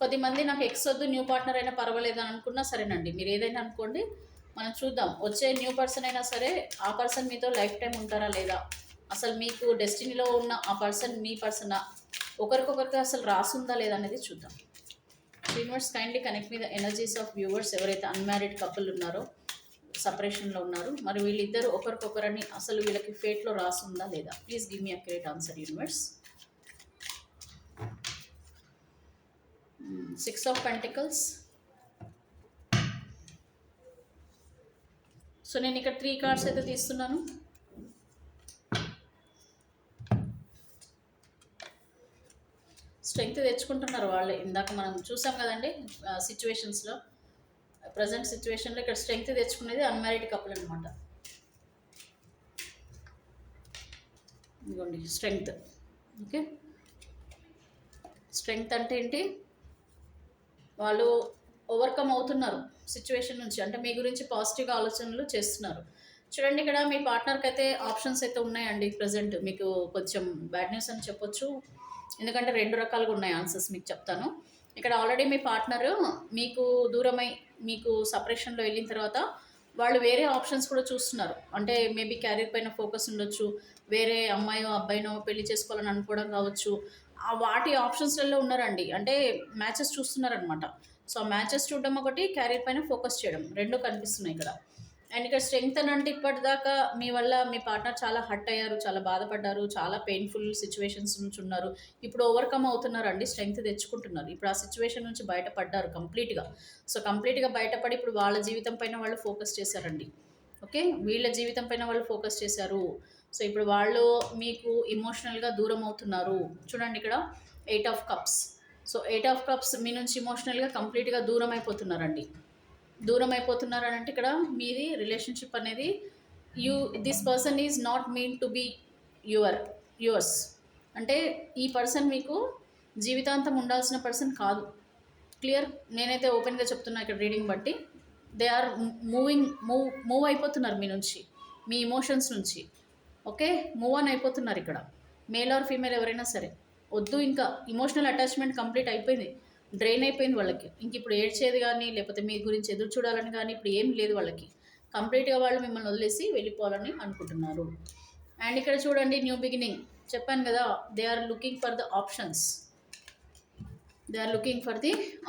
S1: కొద్దిమంది నాకు ఎక్స్ వద్దు, న్యూ పార్ట్నర్ అయినా పర్వాలేదు అని అనుకున్నా సరేనండి, మీరు ఏదైనా అనుకోండి, మనం చూద్దాం. వచ్చే న్యూ పర్సన్ అయినా సరే ఆ పర్సన్ మీతో లైఫ్ టైం ఉంటారా లేదా, అసలు మీకు డెస్టినీలో ఉన్న ఆ పర్సన్ మీ పర్సనా, ఒకరికొకరికి అసలు రాసుందా లేదా అనేది చూద్దాం. Universe kindly connect me the energies of viewers. ఎవరైతే అన్మ్యారీడ్ కపుల్ ఉన్నారో, సపరేషన్లో ఉన్నారు, మరి వీళ్ళిద్దరు ఒకరికొకరని అసలు వీళ్ళకి ఫేట్లో రాసుందా లేదా. Please give me accurate answer universe. 6 of pentacles. So నేను ఇక్కడ 3 కార్డ్స్ అయితే తీస్తున్నాను. స్ట్రెంగ్త్ తెచ్చుకుంటున్నారు వాళ్ళే. ఇందాక మనం చూసాం కదండి సిచ్యువేషన్స్లో, ప్రజెంట్ సిచ్యువేషన్లో ఇక్కడ స్ట్రెంగ్త్ తెచ్చుకునేది అన్మ్యారీడ్ కపుల్ అనమాట. ఇదిగోండి స్ట్రెంగ్త్. ఓకే, స్ట్రెంగ్త్ అంటే ఏంటి, వాళ్ళు ఓవర్కమ్ అవుతున్నారు సిచ్యువేషన్ నుంచి, అంటే మీ గురించి పాజిటివ్గా ఆలోచనలు చేస్తున్నారు. చూడండి, ఇక్కడ మీ పార్ట్నర్కి అయితే ఆప్షన్స్ అయితే ఉన్నాయండి. ప్రజెంట్ మీకు కొంచెం బ్యాడ్ న్యూస్ అని చెప్పొచ్చు, ఎందుకంటే 2 రకాలుగా ఉన్నాయి ఆన్సర్స్, మీకు చెప్తాను. ఇక్కడ ఆల్రెడీ మీ పార్ట్నర్ మీకు దూరమై మీకు సపరేషన్లో వెళ్ళిన తర్వాత వాళ్ళు వేరే ఆప్షన్స్ కూడా చూస్తున్నారు. అంటే మేబీ క్యారియర్ పైన ఫోకస్ ఉండొచ్చు, వేరే అమ్మాయో అబ్బాయినో పెళ్లి చేసుకోవాలని అనుకోవడం కావచ్చు, వాటి ఆప్షన్స్లలో ఉన్నారండి. అంటే మ్యాచెస్ చూస్తున్నారనమాట. సో ఆ మ్యాచెస్ చూడడం ఒకటి, క్యారియర్ పైన ఫోకస్ చేయడం, రెండు కనిపిస్తున్నాయి ఇక్కడ. అండ్ ఇక్కడ స్ట్రెంగ్త్ అని అంటే ఇప్పటిదాకా మీ వల్ల మీ పార్ట్నర్ చాలా హర్ట్ అయ్యారు, చాలా బాధపడ్డారు, చాలా పెయిన్ఫుల్ సిచ్యువేషన్స్ నుంచి ఉన్నారు. ఇప్పుడు ఓవర్కమ్ అవుతున్నారండి, స్ట్రెంగ్త్ తెచ్చుకుంటున్నారు. ఇప్పుడు ఆ సిచ్యువేషన్ నుంచి బయటపడ్డారు కంప్లీట్గా. సో కంప్లీట్గా బయటపడి ఇప్పుడు వాళ్ళ జీవితం పైన వాళ్ళు ఫోకస్ చేశారండి. ఓకే, వీళ్ళ జీవితం పైన వాళ్ళు ఫోకస్ చేశారు. సో ఇప్పుడు వాళ్ళు మీకు ఇమోషనల్గా దూరం అవుతున్నారు. చూడండి ఇక్కడ 8 of cups. So 8 of cups మీ నుంచి ఇమోషనల్గా కంప్లీట్గా దూరం అయిపోతున్నారండి. దూరం అయిపోతున్నారు అని అంటే ఇక్కడ మీది రిలేషన్షిప్ అనేది this person is not mean to be yours. అంటే ఈ పర్సన్ మీకు జీవితాంతం ఉండాల్సిన పర్సన్ కాదు. క్లియర్, నేనైతే ఓపెన్గా చెప్తున్నా ఇక్కడ రీడింగ్ బట్టి. దే ఆర్ మూవ్ అయిపోతున్నారు మీ నుంచి, మీ ఇమోషన్స్ నుంచి. ఓకే, మూవ్ ఆన్ అయిపోతున్నారు ఇక్కడ. మేల్ ఆర్ ఫీమేల్ ఎవరైనా సరే వద్దు, ఇంకా ఇమోషనల్ అటాచ్మెంట్ కంప్లీట్ అయిపోయింది, డ్రైన్ అయిపోయింది వాళ్ళకి. ఇంక ఇప్పుడు ఏడ్చేది కానీ లేకపోతే మీ గురించి ఎదురు చూడాలని కానీ ఇప్పుడు ఏం లేదు వాళ్ళకి. కంప్లీట్గా వాళ్ళు మిమ్మల్ని వదిలేసి వెళ్ళిపోవాలని అనుకుంటున్నారు. అండ్ ఇక్కడ చూడండి న్యూ బిగినింగ్ చెప్పాను కదా, they are looking for the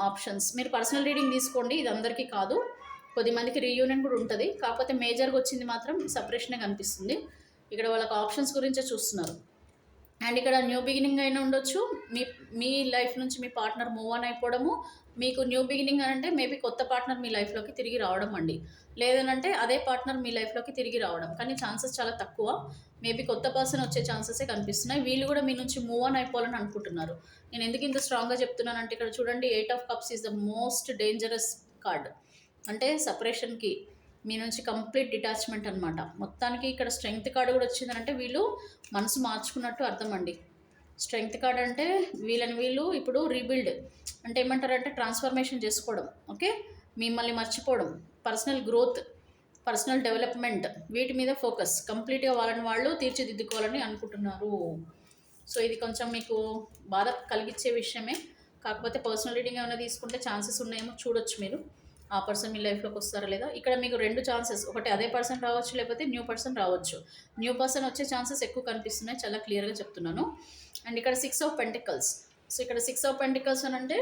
S1: options. మీరు పర్సనల్ రీడింగ్ తీసుకోండి, ఇది అందరికీ కాదు, కొద్దిమందికి రీయూనియన్ కూడా ఉంటుంది. కాకపోతే మేజర్గా వచ్చింది మాత్రం సపరేషనే కనిపిస్తుంది. ఇక్కడ వాళ్ళకి ఆప్షన్స్ గురించే చూస్తున్నారు. అండ్ ఇక్కడ న్యూ బిగినింగ్ అయినా ఉండొచ్చు, మీ లైఫ్ నుంచి మీ పార్ట్నర్ మూవ్ ఆన్ అయిపోవడము. మీకు న్యూ బిగినింగ్ అని అంటే మేబీ కొత్త పార్ట్నర్ మీ లైఫ్లోకి తిరిగి రావడం అండి. లేదనంటే అదే పార్ట్నర్ మీ లైఫ్లోకి తిరిగి రావడం, కానీ ఛాన్సెస్ చాలా తక్కువ. మేబీ కొత్త పర్సన్ వచ్చే ఛాన్సెసే కనిపిస్తున్నాయి. వీళ్ళు కూడా మీ నుంచి మూవ్ ఆన్ అయిపోవాలని అనుకుంటున్నారు. నేను ఎందుకు ఇంత స్ట్రాంగ్గా చెప్తున్నానంటే ఇక్కడ చూడండి 8 of cups is the most dangerous card. అంటే సపరేషన్కి మీ నుంచి కంప్లీట్ డిటాచ్మెంట్ అనమాట. మొత్తానికి ఇక్కడ స్ట్రెంగ్త్ కార్డు కూడా వచ్చిందంటే వీళ్ళు మనసు మార్చుకున్నట్టు అర్థం అండి. స్ట్రెంగ్త్ కార్డ్ అంటే వీళ్ళు ఇప్పుడు రీబిల్డ్ అంటే ఏమంటారంటే ట్రాన్స్ఫర్మేషన్ చేసుకోవడం. ఓకే, మిమ్మల్ని మర్చిపోవడం, పర్సనల్ గ్రోత్, పర్సనల్ డెవలప్మెంట్, వీటి మీద ఫోకస్, కంప్లీట్గా వాళ్ళని వాళ్ళు తీర్చిదిద్దుకోవాలని అనుకుంటున్నారు. సో ఇది కొంచెం మీకు బాధ కలిగించే విషయమే. కాకపోతే పర్సనల్ రీడింగ్ ఏమైనా తీసుకుంటే ఛాన్సెస్ ఉన్నాయేమో చూడొచ్చు మీరు, ఆ పర్సన్ మీ లైఫ్లోకి వస్తారా లేదా. ఇక్కడ మీకు 2 ఛాన్సెస్, ఒకటి అదే పర్సన్ రావచ్చు, లేకపోతే న్యూ పర్సన్ రావచ్చు. న్యూ పర్సన్ వచ్చే ఛాన్సెస్ ఎక్కువ కనిపిస్తున్నాయి, చాలా క్లియర్గా చెప్తున్నాను. అండ్ ఇక్కడ 6 ఆఫ్ పెంటికల్స్. సో ఇక్కడ 6 ఆఫ్ పెంటికల్స్ అని అంటే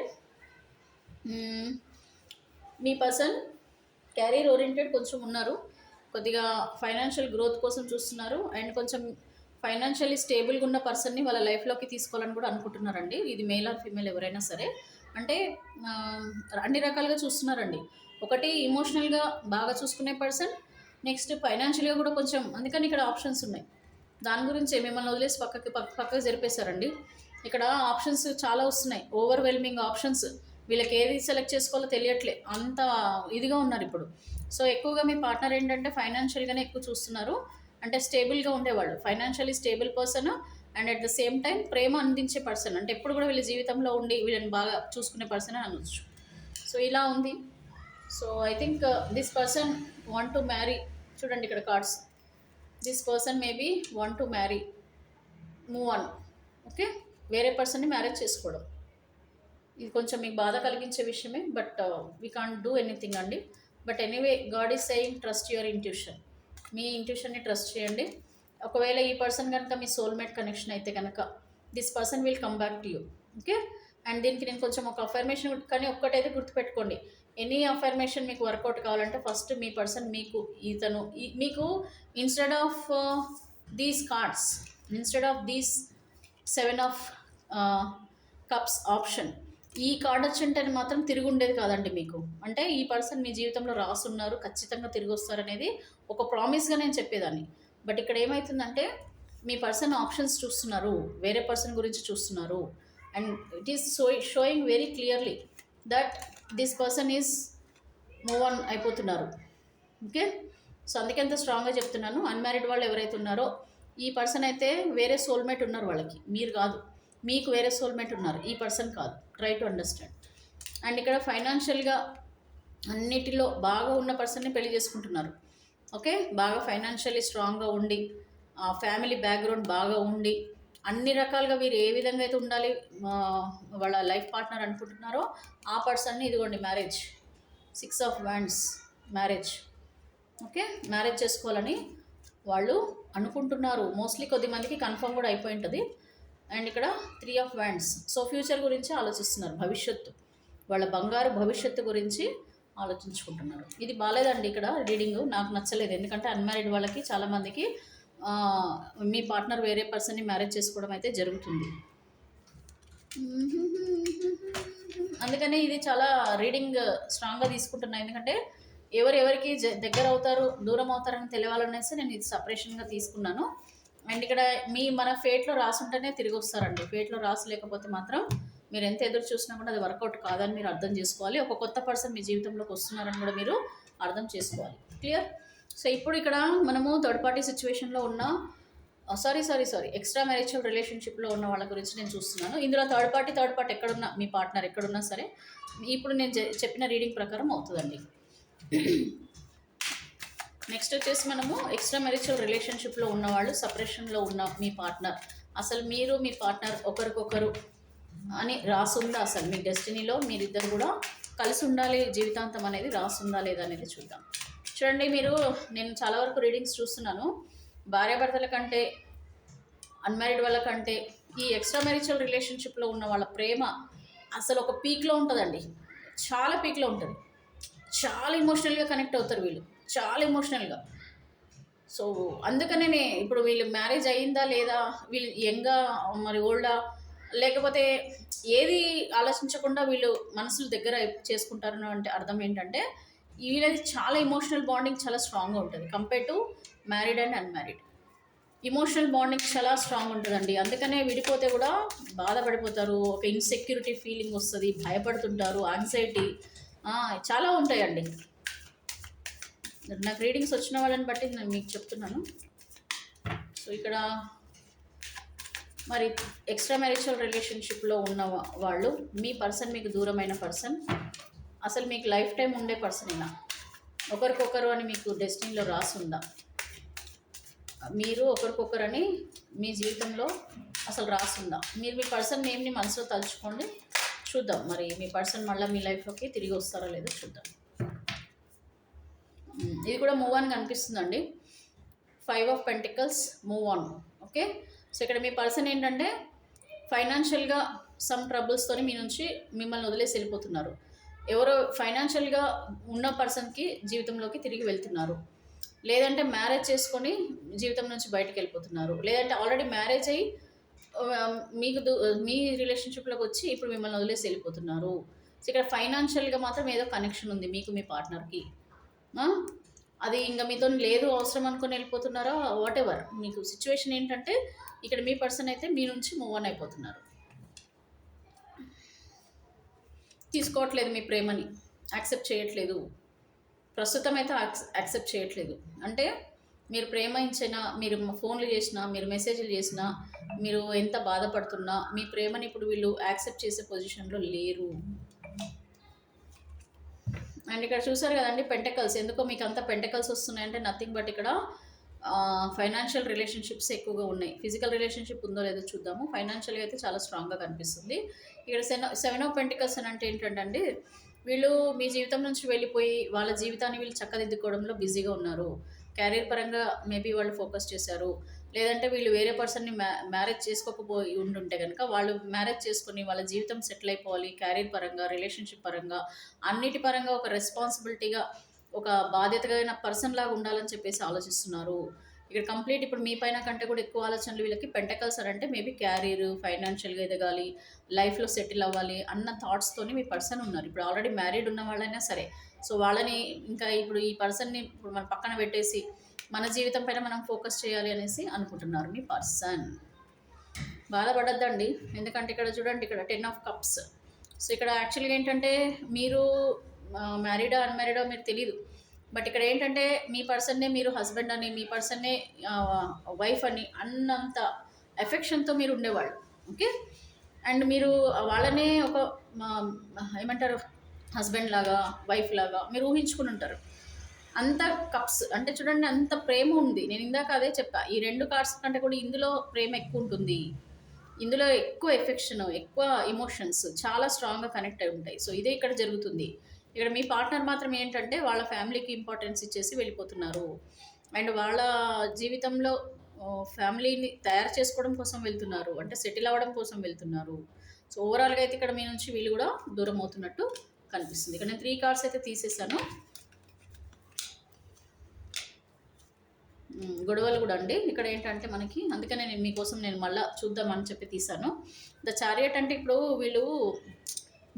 S1: మీ పర్సన్ క్యారియర్ ఓరియంటెడ్ కొంచెం ఉన్నారు, కొద్దిగా ఫైనాన్షియల్ గ్రోత్ కోసం చూస్తున్నారు. అండ్ కొంచెం ఫైనాన్షియల్లీ స్టేబుల్గా ఉన్న పర్సన్ని వాళ్ళ లైఫ్లోకి తీసుకోవాలని కూడా అనుకుంటున్నారండి. ఇది మేల్ ఆర్ ఫీమేల్ ఎవరైనా సరే. అంటే ఆ, అన్ని రకాలుగా చూస్తున్నారండి. ఒకటి ఇమోషనల్గా బాగా చూసుకునే పర్సన్, నెక్స్ట్ ఫైనాన్షియల్గా కూడా కొంచెం, అందుకని ఇక్కడ ఆప్షన్స్ ఉన్నాయి. దాని గురించి మిమ్మల్ని వదిలేసి పక్కకు జరిపేశారండి. ఇక్కడ ఆప్షన్స్ చాలా వస్తున్నాయి, ఓవర్వెల్మింగ్ ఆప్షన్స్. వీళ్ళకి ఏది సెలెక్ట్ చేసుకోవాలో తెలియట్లే, అంత ఇదిగా ఉన్నారు ఇప్పుడు. సో ఎక్కువగా మీ పార్ట్నర్ ఏంటంటే ఫైనాన్షియల్గానే ఎక్కువ చూస్తున్నారు. అంటే స్టేబుల్గా ఉండేవాళ్ళు, financially stable person and at the same time ప్రేమ అందించే పర్సన్. అంటే ఎప్పుడు కూడా వీళ్ళ జీవితంలో ఉండి వీళ్ళని బాగా చూసుకునే పర్సన్ అని అనొచ్చు. సో ఇలా ఉంది. So I think this person want to marry. చూడండి ఇక్కడ cards. This person maybe want to marry, move on. Okay, వేరే పర్సన్ని మ్యారేజ్ చేసుకోవడం ఇది కొంచెం మీకు బాధ కలిగించే విషయమే, but we can't do anything అండి. But anyway God is saying trust your intuition. మీ ఇంట్యూషన్ని ట్రస్ట్ చేయండి. ఒకవేళ ఈ పర్సన్ కనుక మీ సోల్మేట్ కనెక్షన్ అయితే కనుక this person will come back to you. Okay, and దీనికి నేను కొంచెం ఒక అఫర్మేషన్, కానీ ఒక్కటైతే గుర్తుపెట్టుకోండి, ఎనీ అఫర్మేషన్ మీకు వర్కౌట్ కావాలంటే ఫస్ట్ మీ పర్సన్ మీకు ఇతను మీకు instead of these cards, instead of these 7 of cups option, ఈ కార్డ్ వచ్చింటేనే మాత్రం తిరిగి ఉండేది కాదండి మీకు. అంటే ఈ పర్సన్ మీ జీవితంలో రాసున్నారు, ఖచ్చితంగా తిరిగి వస్తారనేది ఒక ప్రామిస్గా నేను చెప్పేదాన్ని. బట్ ఇక్కడ ఏమవుతుందంటే మీ పర్సన్ ఆప్షన్స్ చూస్తున్నారు, వేరే పర్సన్ గురించి చూస్తున్నారు. And it is showing very clearly that this person is move on అయిపోతున్నారు. ఓకే, సో అందుకే అంత స్ట్రాంగ్గా చెప్తున్నాను. అన్మ్యారీడ్ వాళ్ళు ఎవరైతే ఉన్నారో ఈ పర్సన్ అయితే వేరే సోల్మేట్ ఉన్నారు వాళ్ళకి, మీరు కాదు. మీకు వేరే సోల్మేట్ ఉన్నారు, ఈ పర్సన్ కాదు. Try to understand. అండ్ ఇక్కడ ఫైనాన్షియల్గా అన్నిటిలో బాగా ఉన్న పర్సన్ని పెళ్లి చేసుకుంటున్నారు. ఓకే, బాగా ఫైనాన్షియల్లీ స్ట్రాంగ్గా ఉండి, ఫ్యామిలీ బ్యాక్గ్రౌండ్ బాగా ఉండి, అన్ని రకాలుగా వీరు ఏ విధంగా అయితే ఉండాలి వాళ్ళ లైఫ్ పార్ట్నర్ అనుకుంటున్నారో ఆ పర్సన్ని ఇదిగోండి marriage, 6 of wands, marriage. Okay, marriage చేసుకోవాలని వాళ్ళు అనుకుంటున్నారు. మోస్ట్లీ కొద్దిమందికి కన్ఫర్మ్ కూడా అయిపోయి ఉంటుంది. అండ్ ఇక్కడ 3 ఆఫ్ వ్యాండ్స్. సో ఫ్యూచర్ గురించి ఆలోచిస్తున్నారు, భవిష్యత్తు, వాళ్ళ బంగారు భవిష్యత్తు గురించి ఆలోచించుకుంటున్నారు. ఇది బాగాలేదండి ఇక్కడ రీడింగ్, నాకు నచ్చలేదు. ఎందుకంటే అన్మ్యారీడ్ వాళ్ళకి చాలామందికి మీ పార్ట్నర్ వేరే పర్సన్ని మ్యారేజ్ చేసుకోవడం అయితే జరుగుతుంది. అందుకని ఇది చాలా రీడింగ్ స్ట్రాంగ్గా తీసుకుంటున్నాను. ఎందుకంటే ఎవరెవరికి దగ్గర అవుతారు దూరం అవుతారని తెలియాలనేసి నేను ఇది సపరేషన్గా తీసుకున్నాను. అండ్ ఇక్కడ మన ఫేట్లో రాసుంటేనే తిరిగి వస్తారండి. ఫేట్లో రాసి లేకపోతే మాత్రం మీరు ఎంత ఎదురు చూసినా కూడా అది వర్కౌట్ కాదని మీరు అర్థం చేసుకోవాలి. ఒక కొత్త పర్సన్ మీ జీవితంలోకి వస్తున్నారని కూడా మీరు అర్థం చేసుకోవాలి. క్లియర్? సో ఇప్పుడు ఇక్కడ మనము థర్డ్ పార్టీ సిచ్యువేషన్లో ఉన్న సారీ ఎక్స్ట్రా మ్యారిటల్ రిలేషన్షిప్లో ఉన్న వాళ్ళ గురించి నేను చూస్తున్నాను. ఇందులో థర్డ్ పార్టీ ఎక్కడున్నా, మీ పార్ట్నర్ ఎక్కడున్నా సరే ఇప్పుడు నేను చెప్పిన రీడింగ్ ప్రకారం అవుతుందండి. నెక్స్ట్ వచ్చేసి మనము ఎక్స్ట్రా మ్యారిటల్ రిలేషన్షిప్లో ఉన్నవాళ్ళు, సపరేషన్లో ఉన్న మీ పార్ట్నర్, అసలు మీరు మీ పార్ట్నర్ ఒకరికొకరు అని రాసుందా? అసలు మీ డెస్టినీలో మీరిద్దరు కూడా కలిసి ఉండాలి జీవితాంతం అనేది రాసుందా లేదా అనేది చూద్దాం. చూడండి, నేను చాలా వరకు రీడింగ్స్ చూస్తున్నాను. భార్యాభర్తల కంటే, అన్మ్యారీడ్ వాళ్ళ కంటే ఈ ఎక్స్ట్రా మ్యారిటల్ రిలేషన్షిప్లో ఉన్న వాళ్ళ ప్రేమ అసలు ఒక పీక్లో ఉంటుందండి. చాలా పీక్లో ఉంటుంది. చాలా ఎమోషనల్గా కనెక్ట్ అవుతారు వీళ్ళు, చాలా ఎమోషనల్గా. సో అందుకనే ఇప్పుడు వీళ్ళు మ్యారేజ్ అయ్యిందా లేదా, వీళ్ళు యంగా మరి ఓల్డా, లేకపోతే ఏది ఆలోచించకుండా వీళ్ళు మనసులు దగ్గర చేసుకుంటారు అంటే అర్థం ఏంటంటే వీళ్ళది చాలా ఎమోషనల్ బాండింగ్ చాలా స్ట్రాంగ్గా ఉంటుంది compare to married and unmarried. Emotional bonding చాలా స్ట్రాంగ్ ఉంటుందండి. అందుకనే విడిపోతే కూడా బాధపడిపోతారు, ఒక ఇన్సెక్యూరిటీ ఫీలింగ్ వస్తుంది, భయపడుతుంటారు, యాంగ్జైటీ చాలా ఉంటాయండి. నాకు రీడింగ్స్ వచ్చిన వాళ్ళని బట్టి నేను మీకు చెప్తున్నాను. సో ఇక్కడ మరి ఎక్స్ట్రా మ్యారిటల్ రిలేషన్షిప్లో ఉన్న వాళ్ళు, మీ పర్సన్ మీకు దూరమైన పర్సన్, అసలు మీకు లైఫ్ టైం ఉండే పర్సన్ అయినా, ఒకరికొకరు అని మీకు డెస్టినీలో రాసుందా? మీరు ఒకరికొకరని మీ జీవితంలో అసలు రాసుందా? మీరు మీ పర్సన్ నేమ్ని మనసులో తలుచుకోండి, చూద్దాం మరి మీ పర్సన్ మళ్ళీ మీ లైఫ్లోకి తిరిగి వస్తారో లేదో చూద్దాం. ఇది కూడా మూవ్ ఆన్ కనిపిస్తుందండి. 5 of pentacles, move on. Okay, so ఇక్కడ మీ పర్సన్ ఏంటంటే ఫైనాన్షియల్గా సమ్ ట్రబుల్స్తోని మీ నుంచి మిమ్మల్ని వదిలేసి వెళ్ళిపోతున్నారు. ఎవరో ఫైనాన్షియల్గా ఉన్న పర్సన్కి జీవితంలోకి తిరిగి వెళ్తున్నారు. లేదంటే మ్యారేజ్ చేసుకొని జీవితం నుంచి బయటికి వెళ్ళిపోతున్నారు, లేదంటే ఆల్రెడీ మ్యారేజ్ అయ్యి మీకు మీ రిలేషన్షిప్లోకి వచ్చి ఇప్పుడు మిమ్మల్ని వదిలేసి వెళ్ళిపోతున్నారు. సో ఇక్కడ ఫైనాన్షియల్గా మాత్రం ఏదో కనెక్షన్ ఉంది మీకు మీ పార్ట్నర్కి. అది ఇంకా మీతో లేదు అవసరం అనుకొని వెళ్ళిపోతున్నారా, వాట్ ఎవర్ మీకు సిచ్యువేషన్ ఏంటంటే ఇక్కడ మీ పర్సన్ అయితే మీ నుంచి మూవ్ ఆన్ అయిపోతున్నారు. తీసుకోవట్లేదు మీ ప్రేమని, యాక్సెప్ట్ చేయట్లేదు, ప్రస్తుతం అయితే యాక్సెప్ట్ చేయట్లేదు. అంటే మీరు ప్రేమించినా, మీరు ఫోన్లు చేసినా, మీరు మెసేజ్లు చేసినా, మీరు ఎంత బాధపడుతున్నా మీ ప్రేమని ఇప్పుడు వీళ్ళు యాక్సెప్ట్ చేసే పొజిషన్లో లేరు. అండ్ ఇక్కడ చూసారు కదండి పెంటకల్స్, ఎందుకో మీకు అంత పెంటకల్స్ వస్తున్నాయంటే నథింగ్ బట్ ఇక్కడ ఫైనాన్షియల్ రిలేషన్షిప్స్ ఎక్కువగా ఉన్నాయి. ఫిజికల్ రిలేషన్షిప్ ఉందో లేదో చూద్దాము. ఫైనాన్షియల్గా అయితే చాలా స్ట్రాంగ్గా కనిపిస్తుంది. ఇక్కడ సెవెన్ ఆఫ్ పెంటికల్స్ అని అంటే ఏంటంటే వీళ్ళు మీ జీవితం నుంచి వెళ్ళిపోయి వాళ్ళ జీవితాన్ని వీళ్ళు చక్కదిద్దుకోవడంలో బిజీగా ఉన్నారు. క్యారియర్ పరంగా మేబీ వాళ్ళు ఫోకస్ చేశారు, లేదంటే వీళ్ళు వేరే పర్సన్ని మ్యారేజ్ చేసుకోకపోయి ఉండుంటే కనుక వాళ్ళు మ్యారేజ్ చేసుకుని వాళ్ళ జీవితం సెటిల్ అయిపోవాలి, క్యారియర్ పరంగా, రిలేషన్షిప్ పరంగా, అన్నిటి పరంగా ఒక రెస్పాన్సిబిలిటీగా, ఒక బాధ్యతగా పర్సన్ లాగా ఉండాలని చెప్పేసి ఆలోచిస్తున్నారు. ఇక్కడ కంప్లీట్ ఇప్పుడు మీ పైన కంటే కూడా ఎక్కువ ఆలోచనలు వీళ్ళకి పెంటకల్స్ అంటే మేబీ క్యారియర్, ఫైనాన్షియల్గా ఎదగాలి, లైఫ్లో సెటిల్ అవ్వాలి అన్న థాట్స్తోని మీ పర్సన్ ఉన్నారు. ఇప్పుడు ఆల్రెడీ మ్యారీడ్ ఉన్న వాళ్ళైనా సరే, సో వాళ్ళని ఇంకా ఇప్పుడు ఈ పర్సన్ని ఇప్పుడు మన పక్కన పెట్టేసి మన జీవితం పైన మనం ఫోకస్ చేయాలి అనేసి అనుకుంటున్నారు మీ పర్సన్. బాధపడద్దండి, ఎందుకంటే ఇక్కడ చూడండి ఇక్కడ 10 ఆఫ్ కప్స్. సో ఇక్కడ యాక్చువల్గా ఏంటంటే మీరు మ్యారీడా అన్మ్యారీడో మీరు తెలీదు, బట్ ఇక్కడ ఏంటంటే మీ పర్సన్నే మీరు హస్బెండ్ అని, మీ పర్సన్నే వైఫ్ అని అన్నంత ఎఫెక్షన్తో మీరు ఉండేవాళ్ళు. ఓకే, అండ్ మీరు వాళ్ళనే ఒక ఏమంటారు హస్బెండ్ లాగా, వైఫ్ లాగా మీరు ఊహించుకుని ఉంటారు. అంత కప్స్ అంటే చూడండి అంత ప్రేమ ఉంది. నేను ఇందాక అదే చెప్పా, ఈ 2 కార్డ్స్ కంటే కూడా ఇందులో ప్రేమ ఎక్కువ ఉంటుంది, ఇందులో ఎక్కువ ఎఫెక్షన్, ఎక్కువ ఎమోషన్స్ చాలా స్ట్రాంగ్గా కనెక్ట్ అయి ఉంటాయి. సో ఇదే ఇక్కడ జరుగుతుంది. ఇక్కడ మీ పార్ట్నర్ మాత్రం ఏంటంటే వాళ్ళ ఫ్యామిలీకి ఇంపార్టెన్స్ ఇచ్చేసి వెళ్ళిపోతున్నారు, అండ్ వాళ్ళ జీవితంలో ఫ్యామిలీని తయారు చేసుకోవడం కోసం వెళ్తున్నారు, అంటే సెటిల్ అవ్వడం కోసం వెళ్తున్నారు. సో ఓవరాల్గా అయితే ఇక్కడ మీ నుంచి వీళ్ళు కూడా దూరం అవుతున్నట్టు కనిపిస్తుంది. ఇక్కడ నేను 3 కార్డ్స్ అయితే తీసేసాను. గొడవలు కూడా అండి ఇక్కడ ఏంటంటే మనకి, అందుకనే నేను మీకోసం నేను మళ్ళీ చూద్దామని చెప్పి తీసాను. ద చారియట్ అంటే ఇప్పుడు వీళ్ళు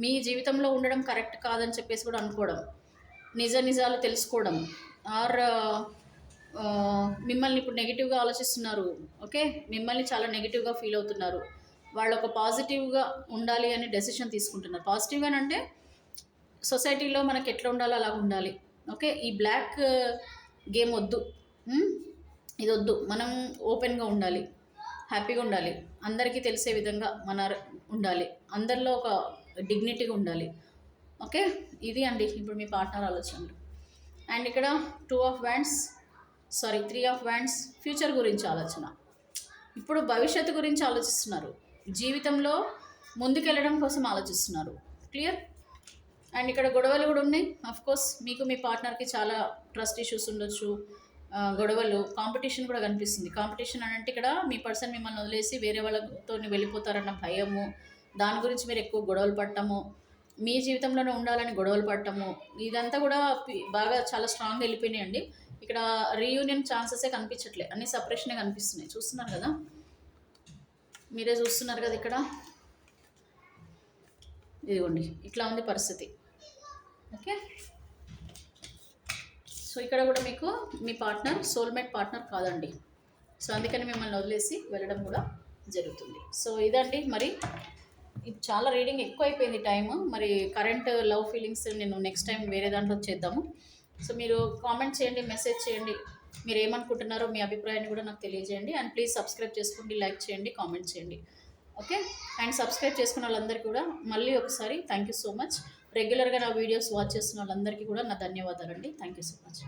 S1: మీ జీవితంలో ఉండడం కరెక్ట్ కాదని చెప్పేసి కూడా అనుకోవడం, నిజాలు తెలుసుకోవడం, ఆర్ మిమ్మల్ని ఇప్పుడు నెగిటివ్గా ఆలోచిస్తున్నారు. ఓకే, మిమ్మల్ని చాలా నెగిటివ్గా ఫీల్ అవుతున్నారు. వాళ్ళు ఒక పాజిటివ్గా ఉండాలి అని డెసిషన్ తీసుకుంటున్నారు. పాజిటివ్గా అంటే సొసైటీలో మనకి ఎట్లా ఉండాలో అలా ఉండాలి. ఓకే, ఈ బ్లాక్ గేమ్ వద్దు, ఇది వద్దు, మనం ఓపెన్గా ఉండాలి, హ్యాపీగా ఉండాలి, అందరికీ తెలిసే విధంగా మన ఉండాలి, అందరిలో ఒక డిగ్నిటీగా ఉండాలి. ఓకే, ఇది అండి ఇప్పుడు మీ పార్ట్నర్ ఆలోచనలు. అండ్ ఇక్కడ 3 ఆఫ్ వ్యాండ్స్ ఫ్యూచర్ గురించి ఆలోచన, ఇప్పుడు భవిష్యత్తు గురించి ఆలోచిస్తున్నారు, జీవితంలో ముందుకెళ్ళడం కోసం ఆలోచిస్తున్నారు. క్లియర్. అండ్ ఇక్కడ గొడవలు కూడా ఉన్నాయి. కోర్స్ మీకు మీ పార్ట్నర్కి చాలా ట్రస్ట్ ఇష్యూస్ ఉండొచ్చు, గొడవలు, కాంపిటీషన్ కూడా కనిపిస్తుంది. కాంపిటీషన్ అని అంటే ఇక్కడ మీ పర్సన్ మిమ్మల్ని వదిలేసి వేరే వాళ్ళతో వెళ్ళిపోతారన్న భయము, దాని గురించి మీరు ఎక్కువ గొడవలు పడటము, మీ జీవితంలోనే ఉండాలని గొడవలు పడటము, ఇదంతా కూడా బాగా చాలా స్ట్రాంగ్గా వెళ్ళిపోయినాయండి. ఇక్కడ రీయూనియన్ ఛాన్సెసే కనిపించట్లే, అన్ని సపరేషనే కనిపిస్తున్నాయి. చూస్తున్నారు కదా, మీరే చూస్తున్నారు కదా ఇక్కడ, ఇదిగోండి ఇట్లా ఉంది పరిస్థితి. ఓకే, సో ఇక్కడ కూడా మీకు మీ పార్ట్నర్ సోల్మేట్ పార్ట్నర్ కాదండి. సో అందుకని మిమ్మల్ని వదిలేసి వెళ్ళడం కూడా జరుగుతుంది. సో ఇదండి, మరి ఇది చాలా రీడింగ్ ఎక్కువ అయిపోయింది టైము. మరి కరెంట్ లవ్ ఫీలింగ్స్ నేను నెక్స్ట్ టైం వేరే దాంట్లో చేద్దాము. సో మీరు కామెంట్ చేయండి, మెసేజ్ చేయండి, మీరు ఏమనుకుంటున్నారో మీ అభిప్రాయాన్ని కూడా నాకు తెలియజేయండి. అండ్ ప్లీజ్ సబ్స్క్రైబ్ చేసుకోండి, లైక్ చేయండి, కామెంట్ చేయండి. ఓకే, అండ్ సబ్స్క్రైబ్ చేసుకున్న వాళ్ళందరికీ కూడా మళ్ళీ ఒకసారి థ్యాంక్ యూ సో మచ్. రెగ్యులర్గా నా వీడియోస్ వాచ్ చేస్తున్న వాళ్ళందరికీ కూడా నా ధన్యవాదాలండి. Thank you so much.